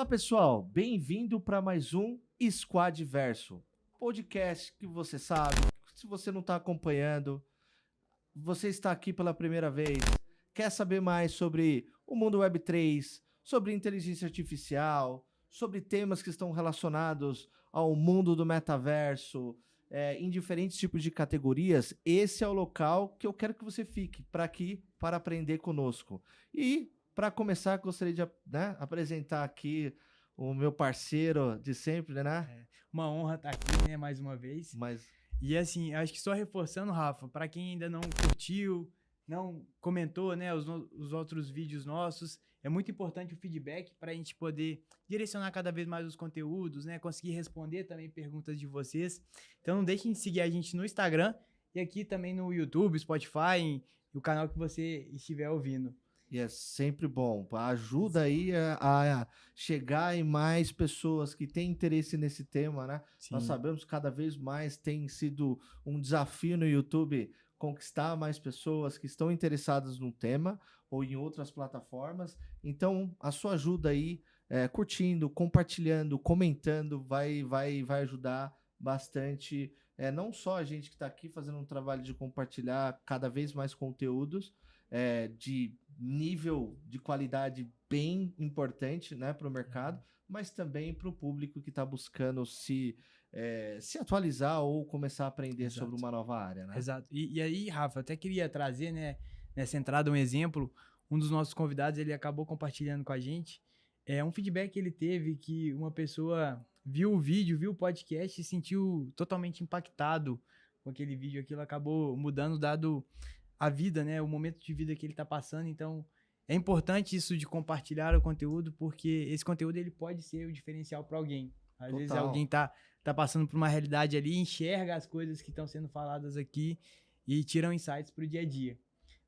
Fala pessoal, bem-vindo para mais um Squad Verso, podcast que você sabe, se você não está acompanhando, você está aqui pela primeira vez, quer saber mais sobre o mundo Web3, sobre inteligência artificial, sobre temas que estão relacionados ao mundo do metaverso, em diferentes tipos de categorias, esse é o local que eu quero que você fique para aprender conosco. E para começar, gostaria de apresentar aqui o meu parceiro de sempre, né? Uma honra estar aqui, né, mais uma vez. Mas... E assim, acho que só reforçando, Rafa, para quem ainda não curtiu, não comentou, né, os outros vídeos nossos, é muito importante o feedback para a gente poder direcionar cada vez mais os conteúdos, né, conseguir responder também perguntas de vocês. Então não deixem de seguir a gente no Instagram e aqui também no YouTube, Spotify e o canal que você estiver ouvindo. E é sempre bom, ajuda aí a chegar em mais pessoas que têm interesse nesse tema, né? Sim. Nós sabemos que cada vez mais tem sido um desafio no YouTube conquistar mais pessoas que estão interessadas no tema ou em outras plataformas. Então, a sua ajuda aí, curtindo, compartilhando, comentando, vai ajudar bastante, não só a gente que está aqui fazendo um trabalho de compartilhar cada vez mais conteúdos, de nível de qualidade bem importante, né, para o mercado, mas também para o público que está buscando se atualizar ou começar a aprender sobre uma nova área, né? Exato. E aí, Rafa, até queria trazer, né, nessa entrada um exemplo. Um dos nossos convidados, ele acabou compartilhando com a gente um feedback que ele teve que uma pessoa viu o vídeo, viu o podcast e se sentiu totalmente impactado com aquele vídeo. Aquilo acabou mudando, dado a vida, né, o momento de vida que ele está passando. Então, é importante isso de compartilhar o conteúdo, porque esse conteúdo ele pode ser o diferencial para alguém. Às vezes alguém tá passando por uma realidade ali, enxerga as coisas que estão sendo faladas aqui e tiram insights para o dia a dia.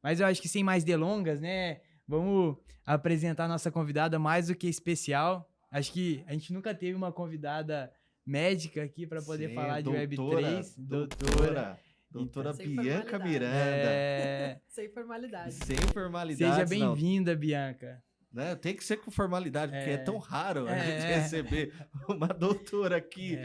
Mas eu acho que sem mais delongas, né, vamos apresentar a nossa convidada mais do que especial. Acho que a gente nunca teve uma convidada médica aqui para poder falar de Web3. Doutora Bianca Miranda. Sem formalidade. Sem formalidade. Seja bem-vinda, Bianca. Né? Tem que ser com formalidade, porque é tão raro a gente receber uma doutora aqui,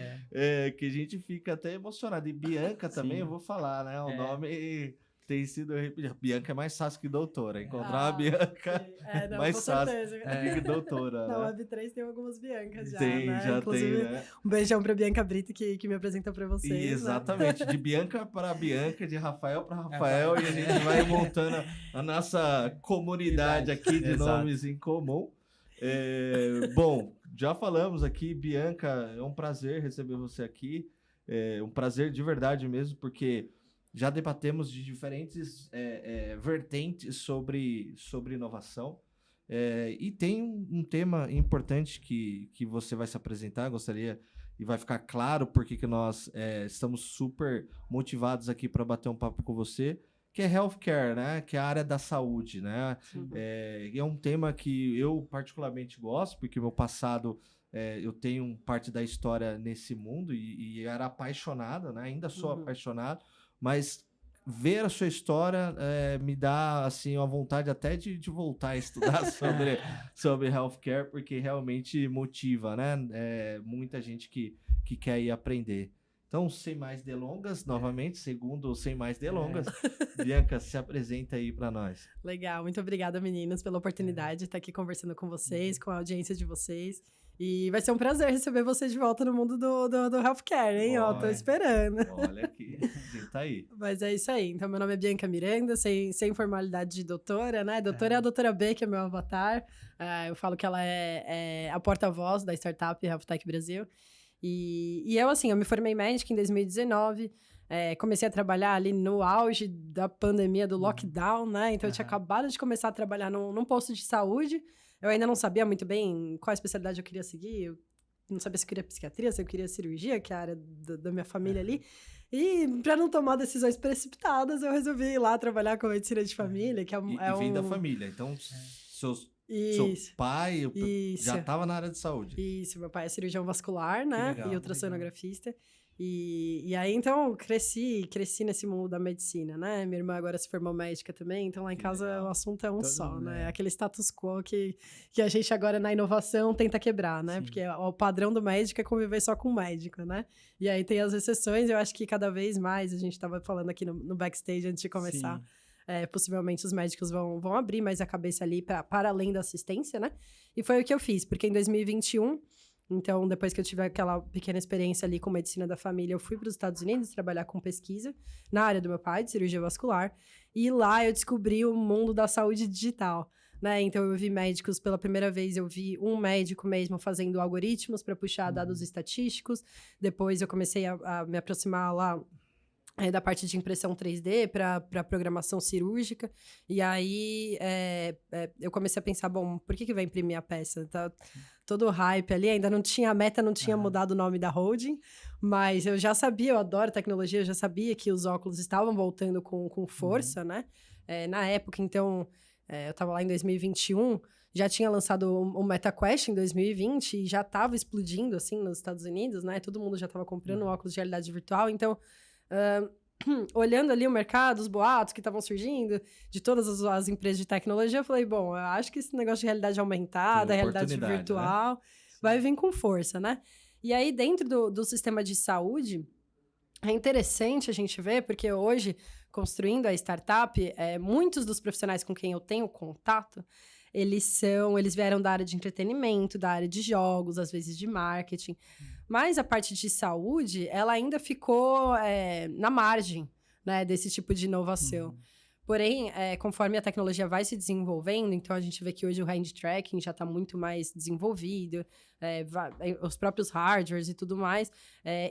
que a gente fica até emocionado. E Bianca também, eu vou falar, né? O nome tem sido repetido. Bianca é mais fácil que doutora. Encontrar uma Bianca mais fácil que doutora. Na Web3 tem algumas Biancas já, tem, né? já inclusive, tem, né? Um beijão pra Bianca Brito, que me apresentou pra vocês. E exatamente, né? De Bianca para Bianca, de Rafael para Rafael, e a gente vai montando a nossa comunidade aqui de nomes em comum. Bom, já falamos aqui, Bianca, é um prazer receber você aqui. É um prazer de verdade mesmo, porque já debatemos de diferentes vertentes sobre inovação. E tem um tema importante que você vai se apresentar, gostaria, e vai ficar claro porque que nós estamos super motivados aqui para bater um papo com você, que é healthcare, né? Que é a área da saúde, né? É um tema que eu particularmente gosto, porque meu passado, eu tenho parte da história nesse mundo e era apaixonado, né? Ainda sou apaixonado, mas ver a sua história me dá assim, uma vontade até de voltar a estudar sobre healthcare, porque realmente motiva, né? Muita gente que quer ir aprender. Então, sem mais delongas, novamente, sem mais delongas, Bianca, se apresenta aí para nós. Legal, muito obrigada, meninas, pela oportunidade de estar aqui conversando com vocês, com a audiência de vocês. E vai ser um prazer receber vocês de volta no mundo do healthcare, hein? Ó, tô esperando. Olha aqui, a gente tá aí. Mas é isso aí. Então, meu nome é Bianca Miranda, sem formalidade de doutora, né? Doutora é a doutora B, que é meu avatar. Eu falo que ela é a porta-voz da startup HealthTech Brasil. E eu, assim, eu me formei médica em 2019, comecei a trabalhar ali no auge da pandemia, do lockdown, né? Então, eu tinha acabado de começar a trabalhar num posto de saúde. Eu ainda não sabia muito bem qual especialidade eu queria seguir. Eu não sabia se eu queria psiquiatria, se eu queria cirurgia, que é a área da minha família ali. E para não tomar decisões precipitadas, eu resolvi ir lá trabalhar com medicina de família, que vem da família, então seu pai já estava na área de saúde. Isso, meu pai é cirurgião vascular, né? E ultrassonografista. E aí, então, cresci nesse mundo da medicina, né? Minha irmã agora se formou médica também, então lá em casa o assunto é um só, né? Aquele status quo que a gente agora na inovação tenta quebrar, né? Sim. Porque o padrão do médico é conviver só com o médico, né? E aí tem as exceções, eu acho que cada vez mais, a gente estava falando aqui no backstage antes de começar, possivelmente os médicos vão abrir mais a cabeça ali para além da assistência, né? E foi o que eu fiz, porque em 2021... Então, depois que eu tive aquela pequena experiência ali com medicina da família, eu fui para os Estados Unidos trabalhar com pesquisa na área do meu pai, de cirurgia vascular. E lá eu descobri o mundo da saúde digital, né? Então, eu vi médicos pela primeira vez, eu vi um médico mesmo fazendo algoritmos para puxar dados estatísticos. Depois, eu comecei a me aproximar lá da parte de impressão 3D para programação cirúrgica. E aí, eu comecei a pensar, bom, por que vai imprimir a peça? Tá todo o hype ali, ainda não tinha, a Meta não tinha mudado o nome da holding, mas eu já sabia, eu adoro tecnologia, eu já sabia que os óculos estavam voltando com força, né? Na época, então, eu estava lá em 2021, já tinha lançado o MetaQuest em 2020 e já estava explodindo, assim, nos Estados Unidos, né? Todo mundo já estava comprando óculos de realidade virtual, então... olhando ali o mercado, os boatos que estavam surgindo de todas as empresas de tecnologia, eu falei, bom, eu acho que esse negócio de realidade aumentada, realidade virtual, né? Vai vir com força, né? E aí, dentro do sistema de saúde, é interessante a gente ver, porque hoje, construindo a startup, muitos dos profissionais com quem eu tenho contato, eles vieram da área de entretenimento, da área de jogos, às vezes de marketing. Mas a parte de saúde, ela ainda ficou na margem, né, desse tipo de inovação. Porém, conforme a tecnologia vai se desenvolvendo, então a gente vê que hoje o hand tracking já está muito mais desenvolvido, os próprios hardwares e tudo mais.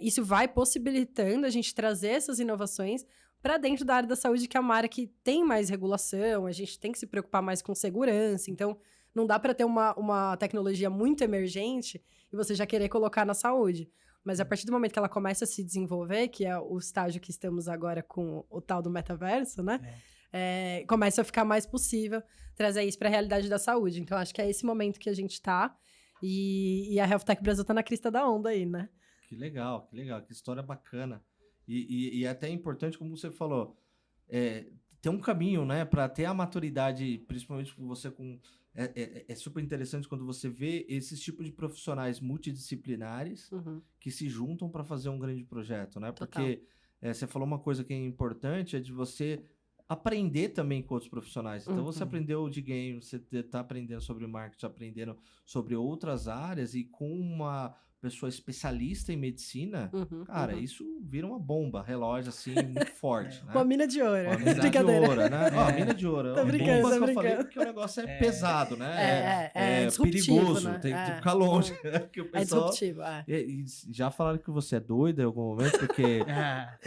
Isso vai possibilitando a gente trazer essas inovações para dentro da área da saúde, que é uma área que tem mais regulação, a gente tem que se preocupar mais com segurança. Então, não dá para ter uma tecnologia muito emergente e você já querer colocar na saúde. Mas a partir do momento que ela começa a se desenvolver, que é o estágio que estamos agora com o tal do metaverso, né? Começa a ficar mais possível trazer isso para a realidade da saúde. Então, acho que é esse momento que a gente está. E a Health Tech Brasil está na crista da onda aí, né? Que legal, que história bacana. E é até importante, como você falou, ter um caminho, né, para ter a maturidade, principalmente você com... É super interessante quando você vê esses tipos de profissionais multidisciplinares que se juntam para fazer um grande projeto, né? Porque você falou uma coisa que é importante, é de você aprender também com outros profissionais. Então, você aprendeu de game, você está aprendendo sobre marketing, aprendendo sobre outras áreas e com uma pessoa especialista em medicina, cara, isso vira uma bomba, relógio, assim, muito forte, né? Uma mina de ouro. Uma mina de ouro, né? Ó, mina de ouro. Tô brincando, bomba que eu falei porque o negócio é pesado, né? É perigoso, né? Tem que ficar longe. Que o pessoal... disruptivo, E já falaram que você é doida em algum momento, porque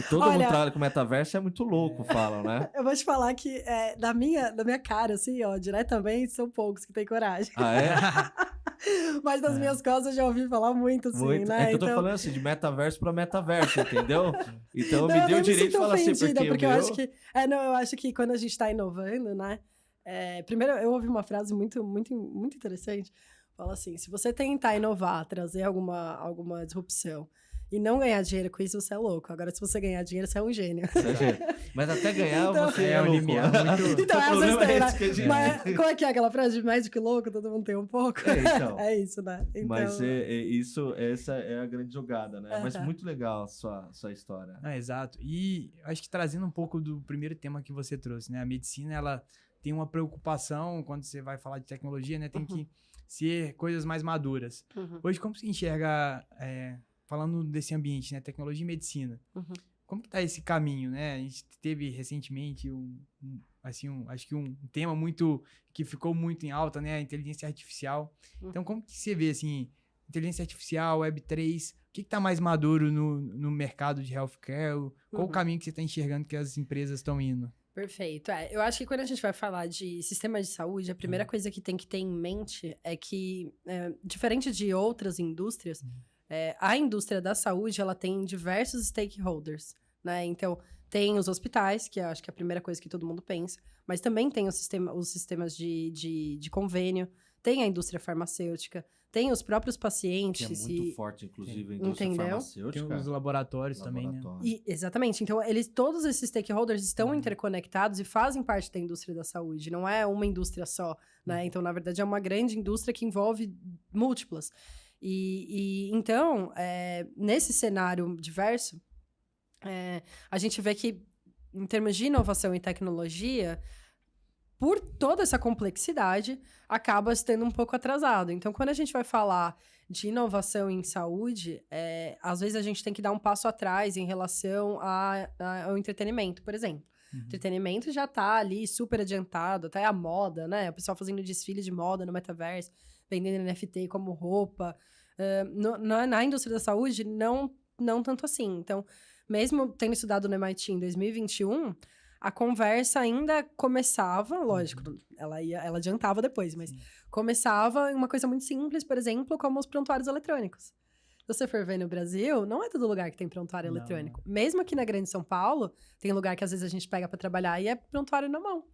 todo mundo trabalha com metaverso, é muito louco, falam, né? Eu vou te falar que da minha cara, assim, ó, diretamente, são poucos que têm coragem. Ah, é? Mas das minhas costas eu já ouvi falar muito, assim, muito. né? É que eu tô falando assim, de metaverso pra metaverso, entendeu? Então me deu o direito de falar assim, porque eu acho que... eu acho que quando a gente tá inovando, né? Primeiro, eu ouvi uma frase muito, muito, muito interessante. Fala assim, se você tentar inovar, trazer alguma disrupção e não ganhar dinheiro com isso, você é louco. Agora, se você ganhar dinheiro, você é um gênio. Mas até ganhar, então, você é louco. Então, mas como é que é aquela frase de médico e louco? Todo mundo tem um pouco. Então, é isso, né? Então... Mas essa é a grande jogada, né? Mas muito legal a sua história. Exato. E acho que trazendo um pouco do primeiro tema que você trouxe, né? A medicina, ela tem uma preocupação quando você vai falar de tecnologia, né? Tem que ser coisas mais maduras. Hoje, como você enxerga... falando desse ambiente, né? Tecnologia e medicina. Como que tá esse caminho, né? A gente teve recentemente acho que um tema que ficou muito em alta, né? A inteligência artificial. Então, como que você vê, assim, inteligência artificial, Web3, o que tá mais maduro no mercado de healthcare? Qual o caminho que você tá enxergando que as empresas estão indo? Perfeito. Eu acho que quando a gente vai falar de sistema de saúde, a primeira coisa que tem que ter em mente é que, diferente de outras indústrias, a indústria da saúde, ela tem diversos stakeholders, né? Então, tem os hospitais, que eu acho que é a primeira coisa que todo mundo pensa, mas também tem os sistemas de convênio, tem a indústria farmacêutica, tem os próprios pacientes. Que é muito forte, inclusive, a indústria Entendeu? farmacêutica. Tem os laboratórios também, né? Exatamente. Então, todos esses stakeholders estão interconectados e fazem parte da indústria da saúde. Não é uma indústria só, né? Então, na verdade, é uma grande indústria que envolve múltiplas. Então, nesse cenário diverso, a gente vê que, em termos de inovação e tecnologia, por toda essa complexidade, acaba estando um pouco atrasado. Então, quando a gente vai falar de inovação em saúde, às vezes a gente tem que dar um passo atrás em relação ao entretenimento, por exemplo. O entretenimento já está ali super adiantado, até a moda, né? O pessoal fazendo desfile de moda no metaverso, vendendo NFT como roupa. Na indústria da saúde, não tanto assim. Então, mesmo tendo estudado no MIT em 2021, a conversa ainda começava, lógico, ela adiantava depois, mas começava em uma coisa muito simples, por exemplo, como os prontuários eletrônicos. Se você for ver no Brasil, não é todo lugar que tem prontuário eletrônico. Mesmo aqui na Grande São Paulo, tem lugar que às vezes a gente pega para trabalhar e é prontuário na mão.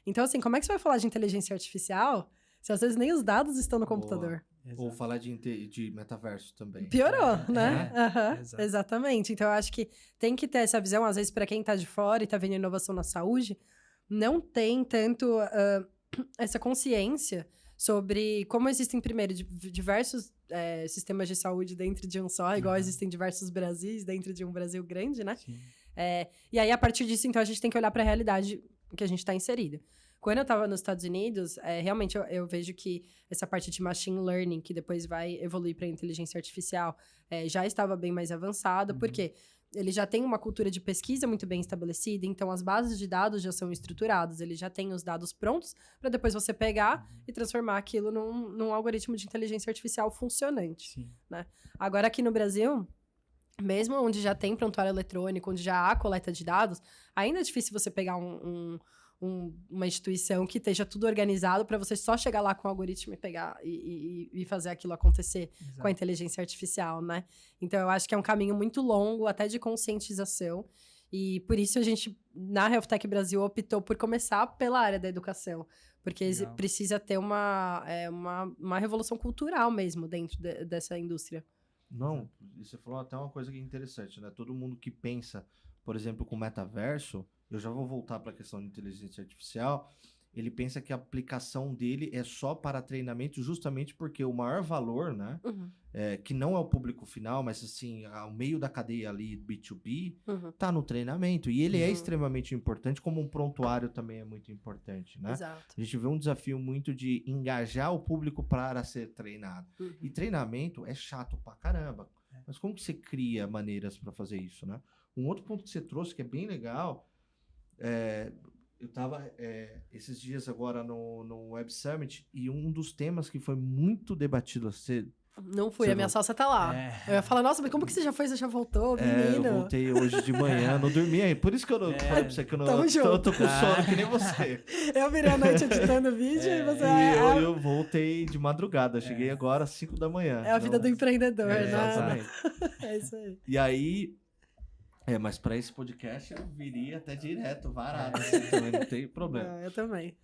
Então, assim, como é que você vai falar de inteligência artificial se às vezes nem os dados estão no computador? Ou falar de metaverso também. Piorou, né? Exatamente. Então, eu acho que tem que ter essa visão, às vezes, para quem tá de fora e tá vendo inovação na saúde, não tem tanto essa consciência sobre como existem, primeiro, diversos sistemas de saúde dentro de um só, igual existem diversos Brasis dentro de um Brasil grande, né? E aí, a partir disso, então, a gente tem que olhar para a realidade que a gente está inserida. Quando eu estava nos Estados Unidos, realmente eu vejo que essa parte de machine learning, que depois vai evoluir para inteligência artificial, já estava bem mais avançada, porque ele já tem uma cultura de pesquisa muito bem estabelecida, então as bases de dados já são estruturadas, ele já tem os dados prontos para depois você pegar e transformar aquilo num algoritmo de inteligência artificial funcionante. Né? Agora, aqui no Brasil, mesmo onde já tem prontuário eletrônico, onde já há coleta de dados, ainda é difícil você pegar uma instituição que esteja tudo organizado para você só chegar lá com o algoritmo e pegar e fazer aquilo acontecer com a inteligência artificial, né? Então, eu acho que é um caminho muito longo, até de conscientização, e por isso a gente, na Health Tech Brasil, optou por começar pela área da educação, porque precisa ter uma revolução cultural mesmo dentro dessa indústria. Não, você falou até uma coisa que é interessante, né? Todo mundo que pensa, por exemplo, com metaverso, eu já vou voltar para a questão de inteligência artificial, ele pensa que a aplicação dele é só para treinamento, justamente porque o maior valor, né, que não é o público final, mas assim, ao meio da cadeia ali, B2B, tá no treinamento. E ele é extremamente importante, como um prontuário também é muito importante, né? Exato. A gente vê um desafio muito de engajar o público para ser treinado. E treinamento é chato pra caramba. Mas como que você cria maneiras para fazer isso, né? Um outro ponto que você trouxe, que é bem legal, eu estava esses dias agora no Web Summit e um dos temas que foi muito debatido. Não fui, a minha sócia tá lá. Eu ia falar, nossa, mas como que você já foi? Você já voltou, menino? Eu voltei hoje de manhã, não dormi aí. Por isso que eu não falei pra você que eu não tô com sono, que nem você. Eu virei a noite editando vídeo e você... eu voltei de madrugada, cheguei agora às 5 da manhã. É a vida do empreendedor, né? Exatamente. É isso aí. E aí... mas para esse podcast eu viria até direto, varado, assim, também não tem problema. Eu também.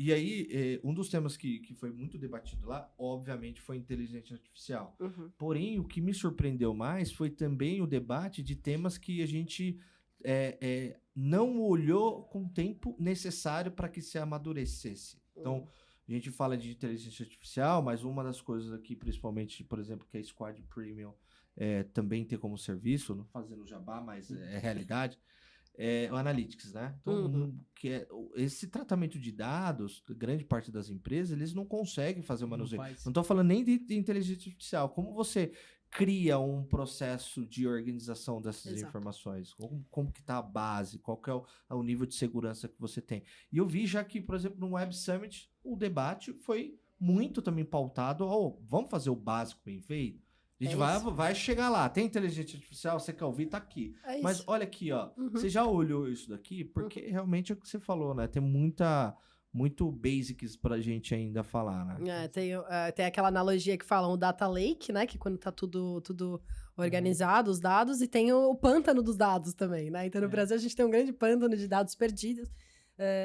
E aí, um dos temas que foi muito debatido lá, obviamente, foi inteligência artificial. Porém, o que me surpreendeu mais foi também o debate de temas que a gente não olhou com o tempo necessário para que se amadurecesse. Então, a gente fala de inteligência artificial, mas uma das coisas aqui, principalmente, por exemplo, que a Squad Premium também tem como serviço, não fazendo jabá, mas é realidade, o Analytics, né? Então, esse tratamento de dados, grande parte das empresas, eles não conseguem fazer o manuseio. Não estou falando nem de inteligência artificial. Como você cria um processo de organização dessas informações? Como que está a base? Qual que é o nível de segurança que você tem? E eu vi já que, por exemplo, no Web Summit, o debate foi muito também pautado vamos fazer o básico bem feito? A gente vai chegar lá. Tem inteligência artificial, você quer ouvir, tá aqui. Mas olha aqui, ó. Você já olhou isso daqui? Porque realmente é o que você falou, né? Tem muito basics pra gente ainda falar, né? Tem aquela analogia que falam o data lake, né? Que quando tá tudo organizado, os dados. E tem o pântano dos dados também, né? Então, no Brasil, a gente tem um grande pântano de dados perdidos.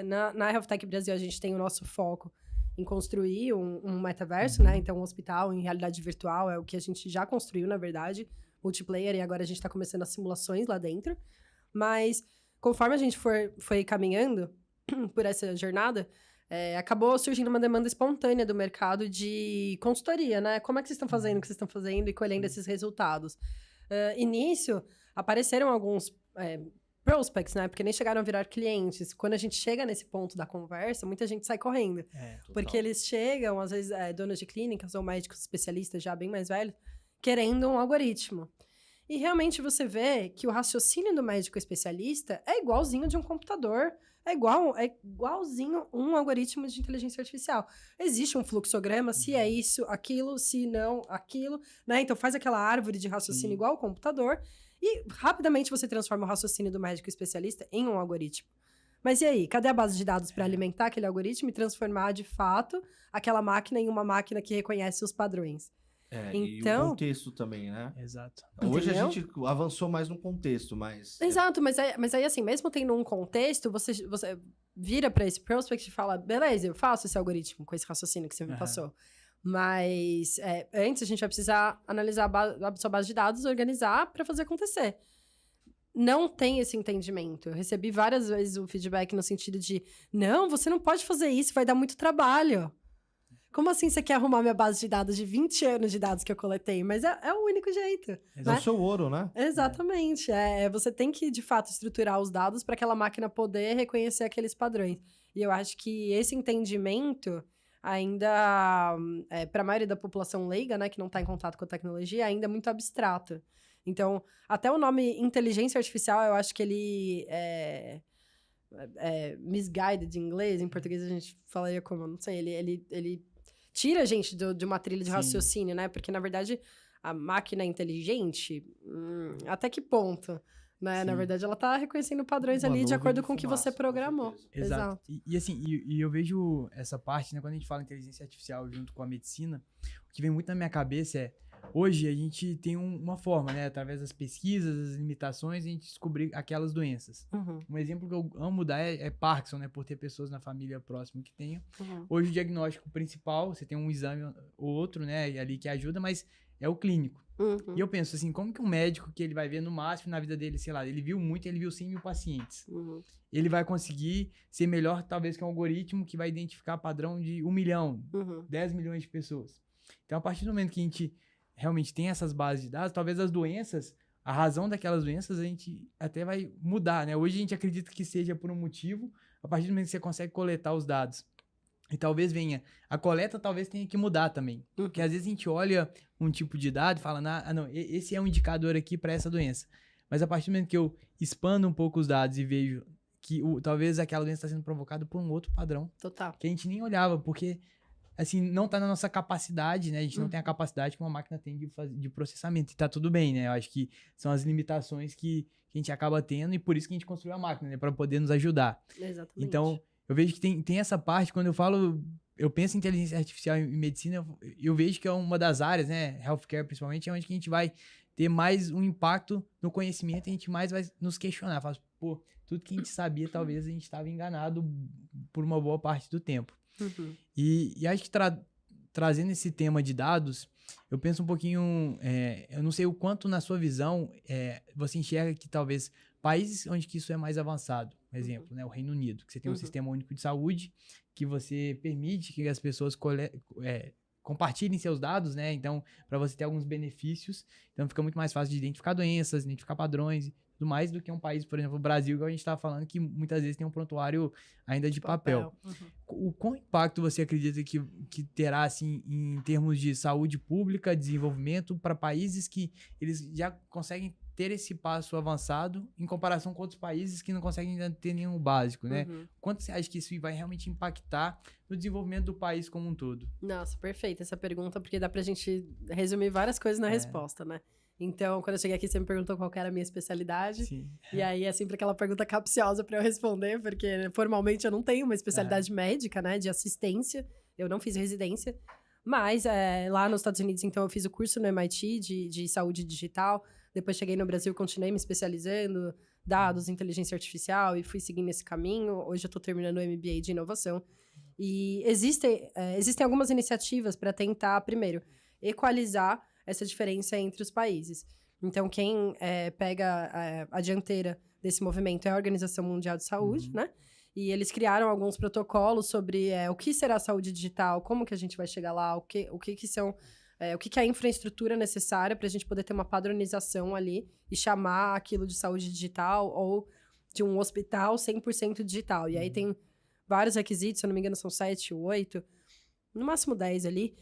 Na Health Tech Brasil, a gente tem o nosso foco em construir um metaverso, né? Então, um hospital em realidade virtual é o que a gente já construiu, na verdade, multiplayer, e agora a gente está começando as simulações lá dentro. Mas, conforme a gente foi caminhando por essa jornada, acabou surgindo uma demanda espontânea do mercado de consultoria, né? Como é que vocês estão fazendo o que vocês estão fazendo e colhendo esses resultados? E nisso, apareceram alguns prospects, né? Porque nem chegaram a virar clientes. Quando a gente chega nesse ponto da conversa, muita gente sai correndo. Porque eles chegam, às vezes, donos de clínicas ou médicos especialistas já bem mais velhos, querendo um algoritmo. E realmente você vê que o raciocínio do médico especialista é igualzinho de um computador, é igualzinho um algoritmo de inteligência artificial. Existe um fluxograma, se é isso, aquilo, se não, aquilo, né? Então faz aquela árvore de raciocínio igual ao computador e rapidamente você transforma o raciocínio do médico especialista em um algoritmo. Mas e aí? Cadê a base de dados para alimentar aquele algoritmo e transformar, de fato, aquela máquina em uma máquina que reconhece os padrões? Então, e o contexto também, né? Exato. Hoje a gente avançou mais no contexto, mas... Exato, mas aí assim, mesmo tendo um contexto, você vira para esse prospect e fala, beleza, eu faço esse algoritmo com esse raciocínio que você me passou. Mas antes a gente vai precisar analisar a sua base de dados, organizar para fazer acontecer. Não tem esse entendimento. Eu recebi várias vezes o feedback no sentido de, não, você não pode fazer isso, vai dar muito trabalho. Como assim você quer arrumar minha base de dados de 20 anos de dados que eu coletei? Mas é o único jeito. É o seu ouro, né? Exatamente. Você tem que, de fato, estruturar os dados para aquela máquina poder reconhecer aqueles padrões. E eu acho que esse entendimento ainda, para a maioria da população leiga, né, que não está em contato com a tecnologia, ainda é muito abstrato. Então, até o nome inteligência artificial, eu acho que ele misguided em inglês, em português a gente falaria como, não sei, ele tira a gente de uma trilha de raciocínio, né? Porque, na verdade, a máquina é inteligente, até que ponto? Né? Na verdade, ela tá reconhecendo padrões ali de acordo com o que você programou. Exato. E assim, eu vejo essa parte, né? Quando a gente fala inteligência artificial junto com a medicina, o que vem muito na minha cabeça é, hoje a gente tem uma forma, né? Através das pesquisas, das limitações, a gente descobrir aquelas doenças. Um exemplo que eu amo dar é Parkinson, né? Por ter pessoas na família próxima que tenham. Hoje o diagnóstico principal, você tem um exame ou outro, né? Ali que ajuda, mas é o clínico. E eu penso assim, como que um médico que ele vai ver no máximo na vida dele, sei lá, ele viu 100 mil pacientes. Ele vai conseguir ser melhor, talvez, que um algoritmo que vai identificar padrão de 1 milhão, 10 milhões de pessoas. Então, a partir do momento que a gente realmente tem essas bases de dados, talvez as doenças, a razão daquelas doenças, a gente até vai mudar, né? Hoje a gente acredita que seja por um motivo, a partir do momento que você consegue coletar os dados. E talvez a coleta talvez tenha que mudar também. Porque às vezes a gente olha um tipo de dado e fala, não, esse é um indicador aqui para essa doença. Mas a partir do momento que eu expando um pouco os dados e vejo que talvez aquela doença está sendo provocada por um outro padrão. Total. Que a gente nem olhava, porque assim, não tá na nossa capacidade, né? A gente não tem a capacidade que uma máquina tem de processamento. E tá tudo bem, né? Eu acho que são as limitações que a gente acaba tendo e por isso que a gente construiu a máquina, né? Para poder nos ajudar. Exatamente. Então, eu vejo que tem essa parte, quando eu penso em inteligência artificial em medicina, eu vejo que é uma das áreas, né? Healthcare, principalmente, é onde que a gente vai ter mais um impacto no conhecimento e a gente mais vai nos questionar. Fala, pô, tudo que a gente sabia, talvez a gente estava enganado por uma boa parte do tempo. E acho que trazendo esse tema de dados, eu penso um pouquinho, eu não sei o quanto na sua visão você enxerga que talvez países onde que isso é mais avançado, por exemplo, né, o Reino Unido, que você tem um sistema único de saúde, que você permite que as pessoas compartilhem seus dados, né, então para você ter alguns benefícios, então fica muito mais fácil de identificar doenças, identificar padrões e tudo mais do que um país, por exemplo, o Brasil, que a gente estava falando, que muitas vezes tem um prontuário ainda de papel. O qual impacto você acredita que terá, assim, em termos de saúde pública, desenvolvimento, para países que eles já conseguem ter esse passo avançado em comparação com outros países que não conseguem ainda ter nenhum básico, né? Quanto você acha que isso vai realmente impactar no desenvolvimento do país como um todo? Nossa, perfeita essa pergunta, porque dá pra gente resumir várias coisas na resposta, né? Então, quando eu cheguei aqui, você me perguntou qual era a minha especialidade. Sim. E aí, é sempre aquela pergunta capciosa pra eu responder, porque formalmente eu não tenho uma especialidade médica, né? De assistência. Eu não fiz residência. Mas, lá nos Estados Unidos, então, eu fiz o curso no MIT de saúde digital. Depois cheguei no Brasil, continuei me especializando, dados, inteligência artificial, e fui seguindo esse caminho. Hoje eu tô terminando o MBA de inovação. E existem algumas iniciativas para tentar, primeiro, equalizar essa diferença entre os países. Então, quem pega a dianteira desse movimento é a Organização Mundial de Saúde, né? E eles criaram alguns protocolos sobre o que será a saúde digital, como que a gente vai chegar lá, o que é a infraestrutura necessária para a gente poder ter uma padronização ali e chamar aquilo de saúde digital ou de um hospital 100% digital. E aí tem vários requisitos, se eu não me engano são 7, 8, no máximo 10 ali,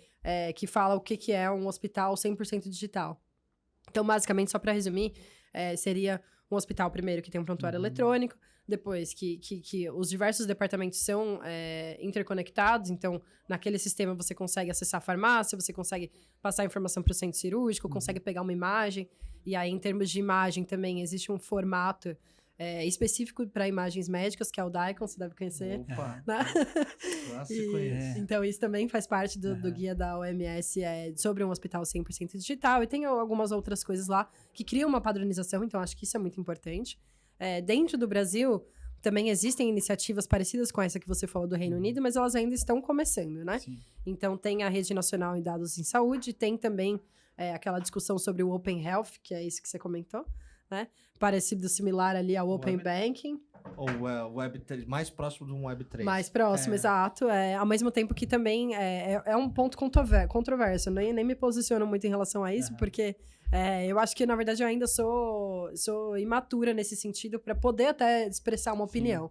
que fala o que é um hospital 100% digital. Então, basicamente, só para resumir, seria um hospital, primeiro, que tem um prontuário eletrônico, depois que os diversos departamentos são interconectados, então, naquele sistema você consegue acessar a farmácia, você consegue passar informação para o centro cirúrgico, consegue pegar uma imagem, e aí, em termos de imagem, também existe um formato específico para imagens médicas, que é o DICOM, você deve conhecer. Opa! Né? Clássico isso. Então, isso também faz parte do guia da OMS sobre um hospital 100% digital. E tem algumas outras coisas lá que criam uma padronização, então acho que isso é muito importante. Dentro do Brasil, também existem iniciativas parecidas com essa que você falou do Reino Unido, mas elas ainda estão começando, né? Sim. Então, tem a Rede Nacional em Dados em Saúde, tem também aquela discussão sobre o Open Health, que é isso que você comentou, né? Parecido, similar ali ao Open Banking. Ou Web3, mais próximo de um Web3. Mais próximo, exato. Ao mesmo tempo que também é um ponto controverso. Nem me posiciono muito em relação a isso, porque eu acho que, na verdade, eu ainda sou imatura nesse sentido para poder até expressar uma opinião.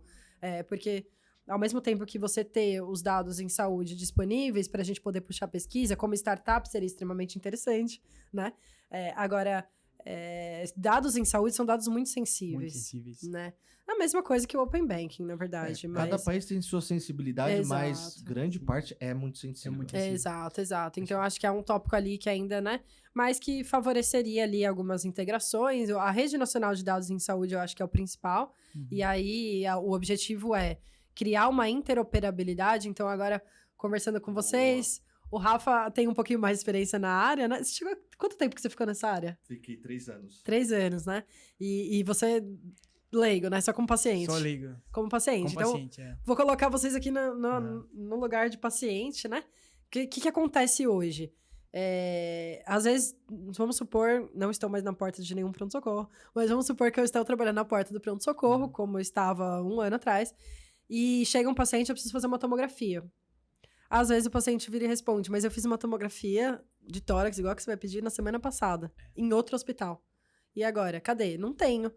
Porque, ao mesmo tempo que você ter os dados em saúde disponíveis para a gente poder puxar pesquisa, como startup seria extremamente interessante, né? Agora... dados em saúde são dados muito sensíveis. Né? A mesma coisa que o Open Banking, na verdade. Cada país tem sua sensibilidade, mas grande parte é muito sensível. Exato. Então, eu acho que é um tópico ali que ainda, né? Mas que favoreceria ali algumas integrações. A Rede Nacional de Dados em Saúde, eu acho que é o principal. E aí, o objetivo é criar uma interoperabilidade. Então, agora, conversando com vocês... O Rafa tem um pouquinho mais de experiência na área, né? Quanto tempo que você ficou nessa área? Fiquei 3 anos. 3 anos, né? E você leigo, né? Só como paciente. Só leigo. Como paciente. Como então, paciente, vou colocar vocês aqui no lugar de paciente, né? O que acontece hoje? Às vezes, vamos supor, não estou mais na porta de nenhum pronto-socorro, mas vamos supor que eu estou trabalhando na porta do pronto-socorro, como eu estava 1 ano atrás, e chega um paciente, eu preciso fazer uma tomografia. Às vezes o paciente vira e responde, mas eu fiz uma tomografia de tórax, igual que você vai pedir, na semana passada, em outro hospital. E agora? Cadê? Não tenho.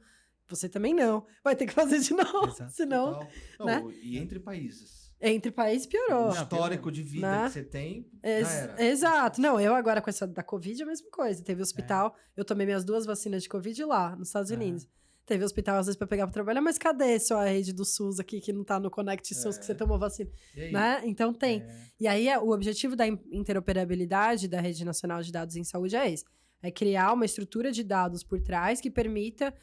Você também não. Vai ter que fazer de novo. Exato. Senão, né? E entre países? Entre países piorou. O histórico de vida né? que você tem, já era. Exato. Não, eu agora com essa da Covid é a mesma coisa. Teve hospital, eu tomei minhas 2 vacinas de Covid lá, nos Estados Unidos. Teve hospital, às vezes, pra pegar pra trabalhar, mas cadê sua rede do SUS aqui, que não tá no Connect SUS, que você tomou vacina? Né? Então, tem. E aí, o objetivo da interoperabilidade da Rede Nacional de Dados em Saúde é esse. É criar uma estrutura de dados por trás que permita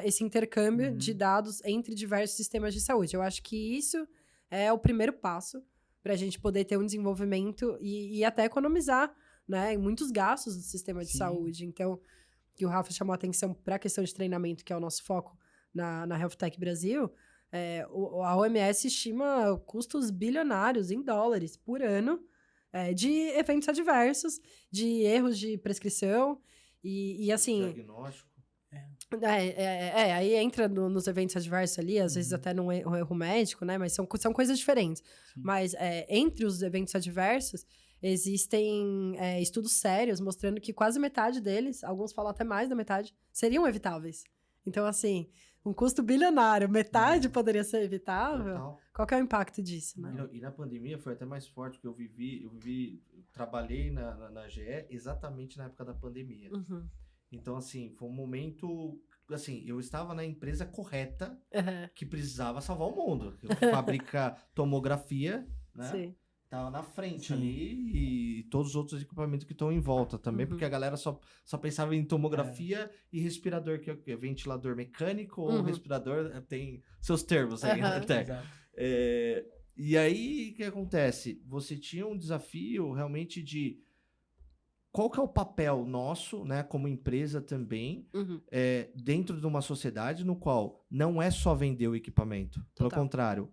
esse intercâmbio de dados entre diversos sistemas de saúde. Eu acho que isso é o primeiro passo pra gente poder ter um desenvolvimento e até economizar, né, em muitos gastos do sistema de saúde. Então... que o Rafa chamou a atenção para a questão de treinamento, que é o nosso foco na Health Tech Brasil, a OMS estima custos bilionários em dólares por ano de eventos adversos, de erros de prescrição e assim... Diagnóstico. Aí entra nos eventos adversos ali, às vezes até num erro médico, né? Mas são coisas diferentes. Sim. Mas entre os eventos adversos, existem estudos sérios mostrando que quase metade deles, alguns falam até mais da metade, seriam evitáveis. Então, assim, um custo bilionário, metade poderia ser evitável. Total. Qual que é o impacto disso, né? E na pandemia foi até mais forte, porque eu trabalhei na GE exatamente na época da pandemia. Então, assim, foi um momento... Assim, eu estava na empresa correta que precisava salvar o mundo. Fabrica tomografia, né? Sim. Tava na frente ali e todos os outros equipamentos que estão em volta também, porque a galera só pensava em tomografia e respirador, que é ventilador mecânico ou respirador, tem seus termos aí, até. E aí, o que acontece? Você tinha um desafio realmente de qual que é o papel nosso, né, como empresa também, dentro de uma sociedade no qual não é só vender o equipamento. Pelo contrário,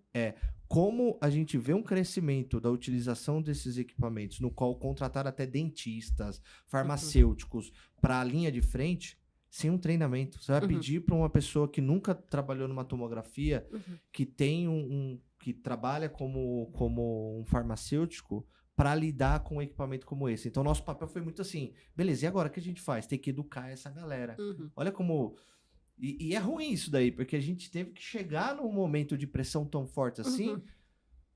como a gente vê um crescimento da utilização desses equipamentos, no qual contratar até dentistas, farmacêuticos para a linha de frente, sem um treinamento. Você vai pedir para uma pessoa que nunca trabalhou numa tomografia, que tem que trabalha como um farmacêutico, para lidar com um equipamento como esse. Então, nosso papel foi muito assim, beleza, e agora o que a gente faz? Tem que educar essa galera. Olha como... E é ruim isso daí, porque a gente teve que chegar num momento de pressão tão forte assim,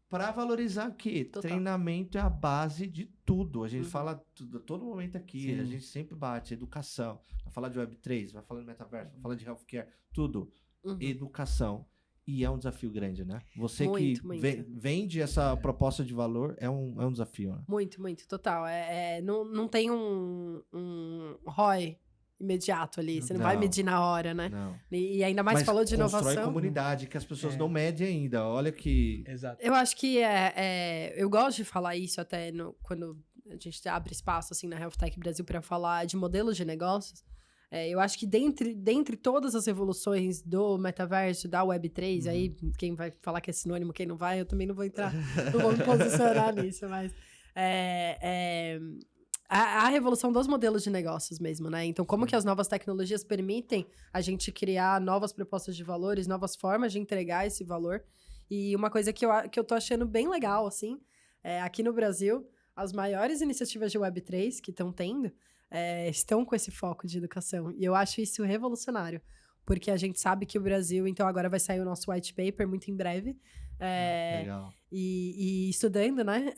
para valorizar que treinamento é a base de tudo. A gente fala tudo, a todo momento aqui, a gente sempre bate educação. Vai falar de Web3, vai falar de metaverso, vai falar de healthcare, tudo. Educação. E é um desafio grande, né? Você muito. Vende essa proposta de valor, é um desafio, né? Muito, total. Não tem um ROI imediato ali. Você não vai medir na hora, né? Não. E ainda mais falou de inovação. Constrói comunidade, que as pessoas não medem ainda. Olha que... Exato. Eu acho que eu gosto de falar isso até quando a gente abre espaço assim, na Health Tech Brasil para falar de modelos de negócios. Eu acho que dentre todas as evoluções do metaverso, da Web3, aí quem vai falar que é sinônimo, quem não vai, eu também não vou entrar, não vou me posicionar nisso, mas a revolução dos modelos de negócios mesmo, né? Então, como que as novas tecnologias permitem a gente criar novas propostas de valores, novas formas de entregar esse valor. E uma coisa que eu tô achando bem legal, assim, aqui no Brasil, as maiores iniciativas de Web3 que estão tendo, estão com esse foco de educação. E eu acho isso revolucionário, porque a gente sabe que o Brasil, então agora vai sair o nosso white paper muito em breve. Legal. E estudando, né,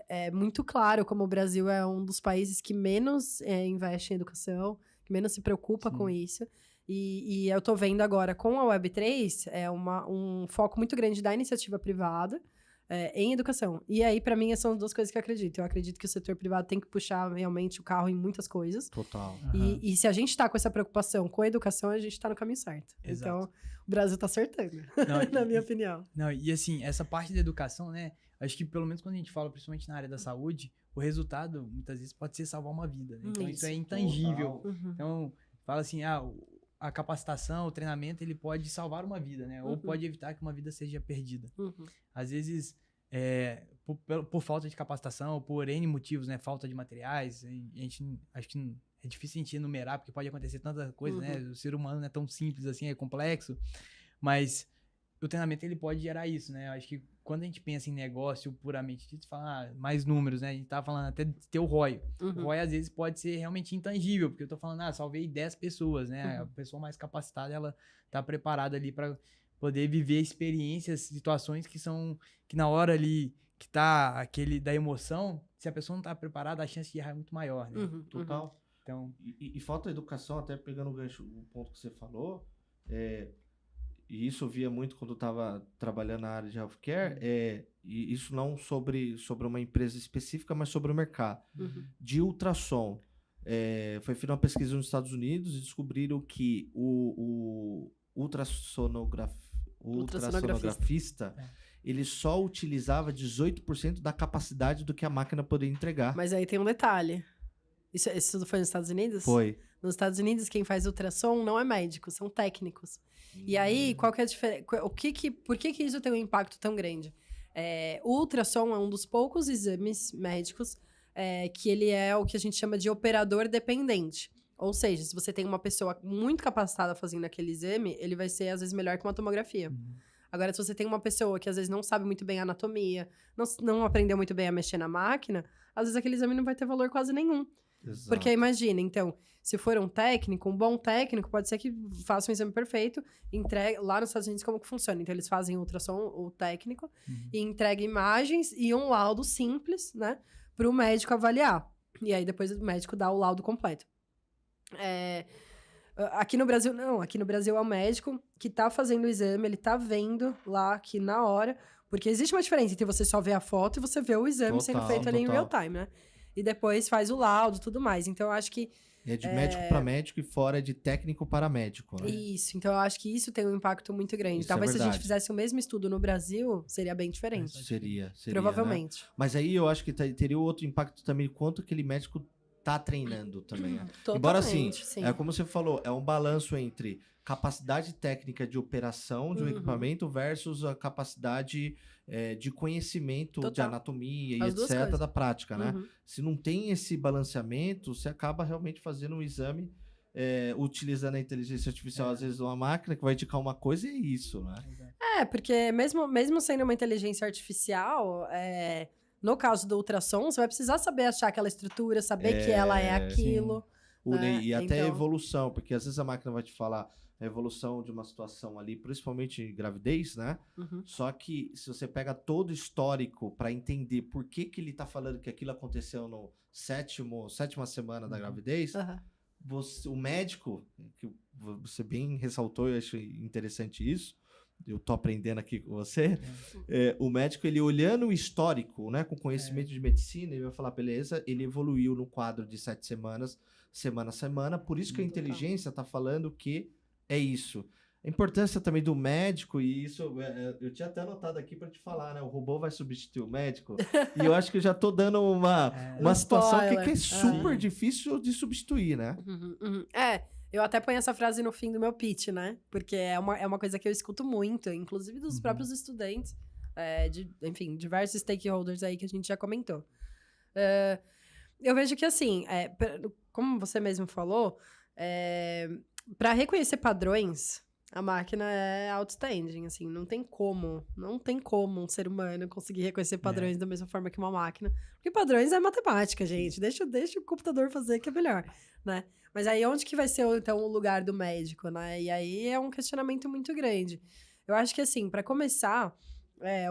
é muito claro como o Brasil é um dos países que menos investe em educação, que menos se preocupa com isso. E eu tô vendo agora com a Web3 um foco muito grande da iniciativa privada em educação. E aí, para mim, são as duas coisas que eu acredito. Eu acredito que o setor privado tem que puxar realmente o carro em muitas coisas. Total. E se a gente tá com essa preocupação com a educação, a gente tá no caminho certo. Exato. Então, o Brasil tá acertando, na minha opinião. Não, e assim, essa parte da educação, né? Acho que pelo menos quando a gente fala, principalmente na área da saúde, o resultado, muitas vezes, pode ser salvar uma vida, né? Então, isso é intangível. Então, fala assim, a capacitação, o treinamento, ele pode salvar uma vida, né? Ou pode evitar que uma vida seja perdida. Às vezes, por falta de capacitação, por N motivos, né? Falta de materiais, a gente, acho que é difícil a gente enumerar, porque pode acontecer tanta coisa, né? O ser humano não é tão simples assim, é complexo, mas o treinamento, ele pode gerar isso, né? Eu acho que quando a gente pensa em negócio puramente dito, fala mais números, né? A gente tá falando até de ter o ROI. O ROI, às vezes, pode ser realmente intangível, porque eu tô falando, salvei 10 pessoas, né? A pessoa mais capacitada, ela tá preparada ali para poder viver experiências, situações que na hora ali, que tá aquele da emoção, se a pessoa não tá preparada, a chance de errar é muito maior, né? Total. Então... E falta educação, até pegando o gancho, o ponto que você falou, e isso eu via muito quando eu estava trabalhando na área de healthcare, e isso não sobre uma empresa específica, mas sobre o mercado. De ultrassom. Foi feita uma pesquisa nos Estados Unidos e descobriram que o ultrassonografista, ele só utilizava 18% da capacidade do que a máquina poderia entregar. Mas aí tem um detalhe. Isso foi nos Estados Unidos? Foi. Nos Estados Unidos, quem faz ultrassom não é médico, são técnicos. E aí, qual que é a diferença? Por que isso tem um impacto tão grande? O ultrassom é um dos poucos exames médicos que ele é o que a gente chama de operador dependente. Ou seja, se você tem uma pessoa muito capacitada fazendo aquele exame, ele vai ser, às vezes, melhor que uma tomografia. Agora, se você tem uma pessoa que, às vezes, não sabe muito bem a anatomia, não aprendeu muito bem a mexer na máquina, às vezes aquele exame não vai ter valor quase nenhum. Exato. Porque imagina, então, se for um bom técnico, pode ser que faça um exame perfeito, entregue lá nos Estados Unidos como que funciona. Então, eles fazem ultrassom, o técnico, e entregam imagens e um laudo simples, né, para o médico avaliar. E aí, depois o médico dá o laudo completo. Aqui no Brasil, não. Aqui no Brasil é o médico que tá fazendo o exame, ele tá vendo lá, aqui na hora, porque existe uma diferença entre você só ver a foto e você ver o exame sendo feito ali em real time, né? E depois faz o laudo e tudo mais. Então, eu acho que... É de médico para médico e fora de técnico para médico, né? Isso. Então, eu acho que isso tem um impacto muito grande. Isso Talvez se a gente fizesse o mesmo estudo no Brasil, seria bem diferente. Seria. Provavelmente. Né? Mas aí eu acho que teria outro impacto também, quanto aquele médico tá treinando também. Né? Embora, assim, sim. como você falou, é um balanço entre capacidade técnica de operação de um equipamento versus a capacidade de conhecimento de anatomia e etc. da prática, né? Se não tem esse balanceamento, você acaba realmente fazendo um exame utilizando a inteligência artificial, às vezes uma máquina que vai indicar uma coisa e é isso, né? Porque mesmo sendo uma inteligência artificial, no caso do ultrassom, você vai precisar saber achar aquela estrutura, saber que ela é aquilo. E até a evolução, porque às vezes a máquina vai te falar a evolução de uma situação ali, principalmente gravidez, né? Só que se você pega todo o histórico para entender por que ele tá falando que aquilo aconteceu no sétima semana da gravidez, o médico, que você bem ressaltou, eu acho interessante isso, eu tô aprendendo aqui com você, o médico, ele olhando o histórico, né, com conhecimento de medicina, ele vai falar, beleza, ele evoluiu no quadro de 7 semanas, semana a semana, por isso que a inteligência tá falando que é isso. A importância também do médico, e isso eu tinha até anotado aqui para te falar, né? O robô vai substituir o médico. E eu acho que eu já tô dando uma situação que é super difícil de substituir, né? Eu até ponho essa frase no fim do meu pitch, né? Porque é uma coisa que eu escuto muito, inclusive dos próprios estudantes, enfim, diversos stakeholders aí que a gente já comentou. Eu vejo que, assim, como você mesmo falou, para reconhecer padrões, a máquina é outstanding, assim, não tem como um ser humano conseguir reconhecer padrões da mesma forma que uma máquina, porque padrões é matemática, gente, deixa o computador fazer que é melhor, né? Mas aí onde que vai ser, então, o lugar do médico, né? E aí é um questionamento muito grande. Eu acho que, assim, para começar,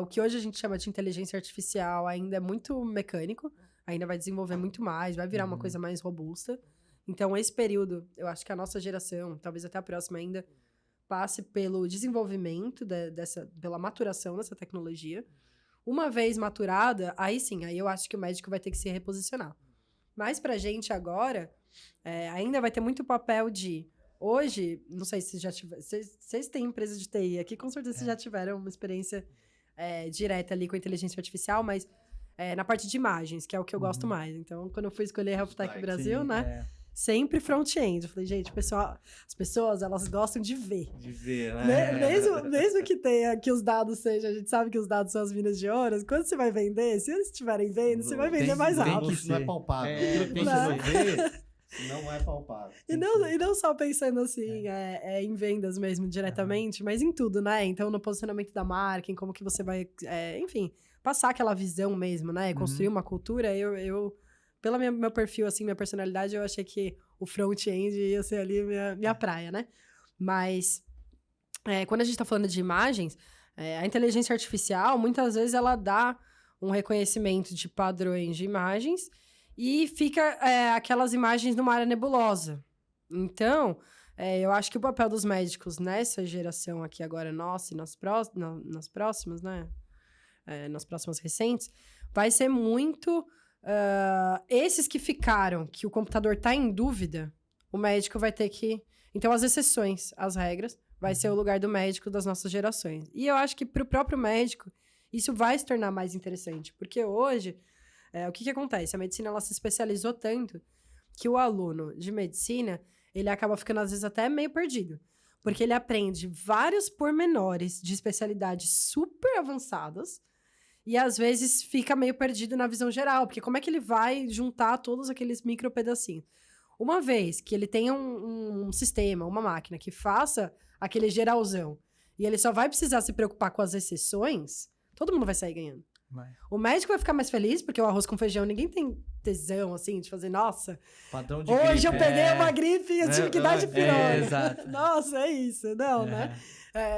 o que hoje a gente chama de inteligência artificial ainda é muito mecânico, ainda vai desenvolver muito mais, vai virar uma coisa mais robusta. Então, esse período, eu acho que a nossa geração, talvez até a próxima ainda, passe pelo desenvolvimento pela maturação dessa tecnologia. Uma vez maturada, aí sim, aí eu acho que o médico vai ter que se reposicionar. Mas pra gente agora, ainda vai ter muito papel de... Hoje, não sei se já tiver... Vocês têm empresa de TI aqui, com certeza vocês já tiveram uma experiência direta ali com a inteligência artificial, mas na parte de imagens, que é o que eu gosto mais. Então, quando eu fui escolher a Health Tech Brasil, né? Sempre front-end. Eu falei, gente, as pessoas, elas gostam de ver. De ver, né? Mesmo que tenha, que os dados sejam, a gente sabe que os dados são as minas de ouro, quando você vai vender, se eles estiverem vendo, você vai vender mais rápido. Isso não é palpável. Aquilo que você vai ver não é palpável. E não só pensando assim, em vendas mesmo, diretamente, mas em tudo, né? Então, no posicionamento da marca, em como que você vai, enfim, passar aquela visão mesmo, né? Construir uma cultura, pelo meu perfil, assim, minha personalidade, eu achei que o front-end ia ser ali minha praia, né? Mas, quando a gente tá falando de imagens, a inteligência artificial, muitas vezes, ela dá um reconhecimento de padrões de imagens e fica aquelas imagens numa área nebulosa. Então, eu acho que o papel dos médicos nessa geração aqui agora nossa e nas próximas, né? Nas próximas recentes, vai ser muito... esses que ficaram, que o computador tá em dúvida, o médico vai ter que... Então, as exceções, as regras, vai ser o lugar do médico das nossas gerações. E eu acho que pro próprio médico, isso vai se tornar mais interessante. Porque hoje, o que acontece? A medicina, ela se especializou tanto que o aluno de medicina, ele acaba ficando, às vezes, até meio perdido. Porque ele aprende vários pormenores de especialidades super avançadas, e às vezes fica meio perdido na visão geral, porque como é que ele vai juntar todos aqueles micro pedacinhos? Uma vez que ele tenha um sistema, uma máquina que faça aquele geralzão, e ele só vai precisar se preocupar com as exceções, todo mundo vai sair ganhando. O médico vai ficar mais feliz, porque o arroz com feijão, ninguém tem tesão, assim, de fazer, nossa, padrão de hoje gripe, eu peguei uma gripe e eu tive que dar de pirona. Exato. Nossa, é isso, não, né?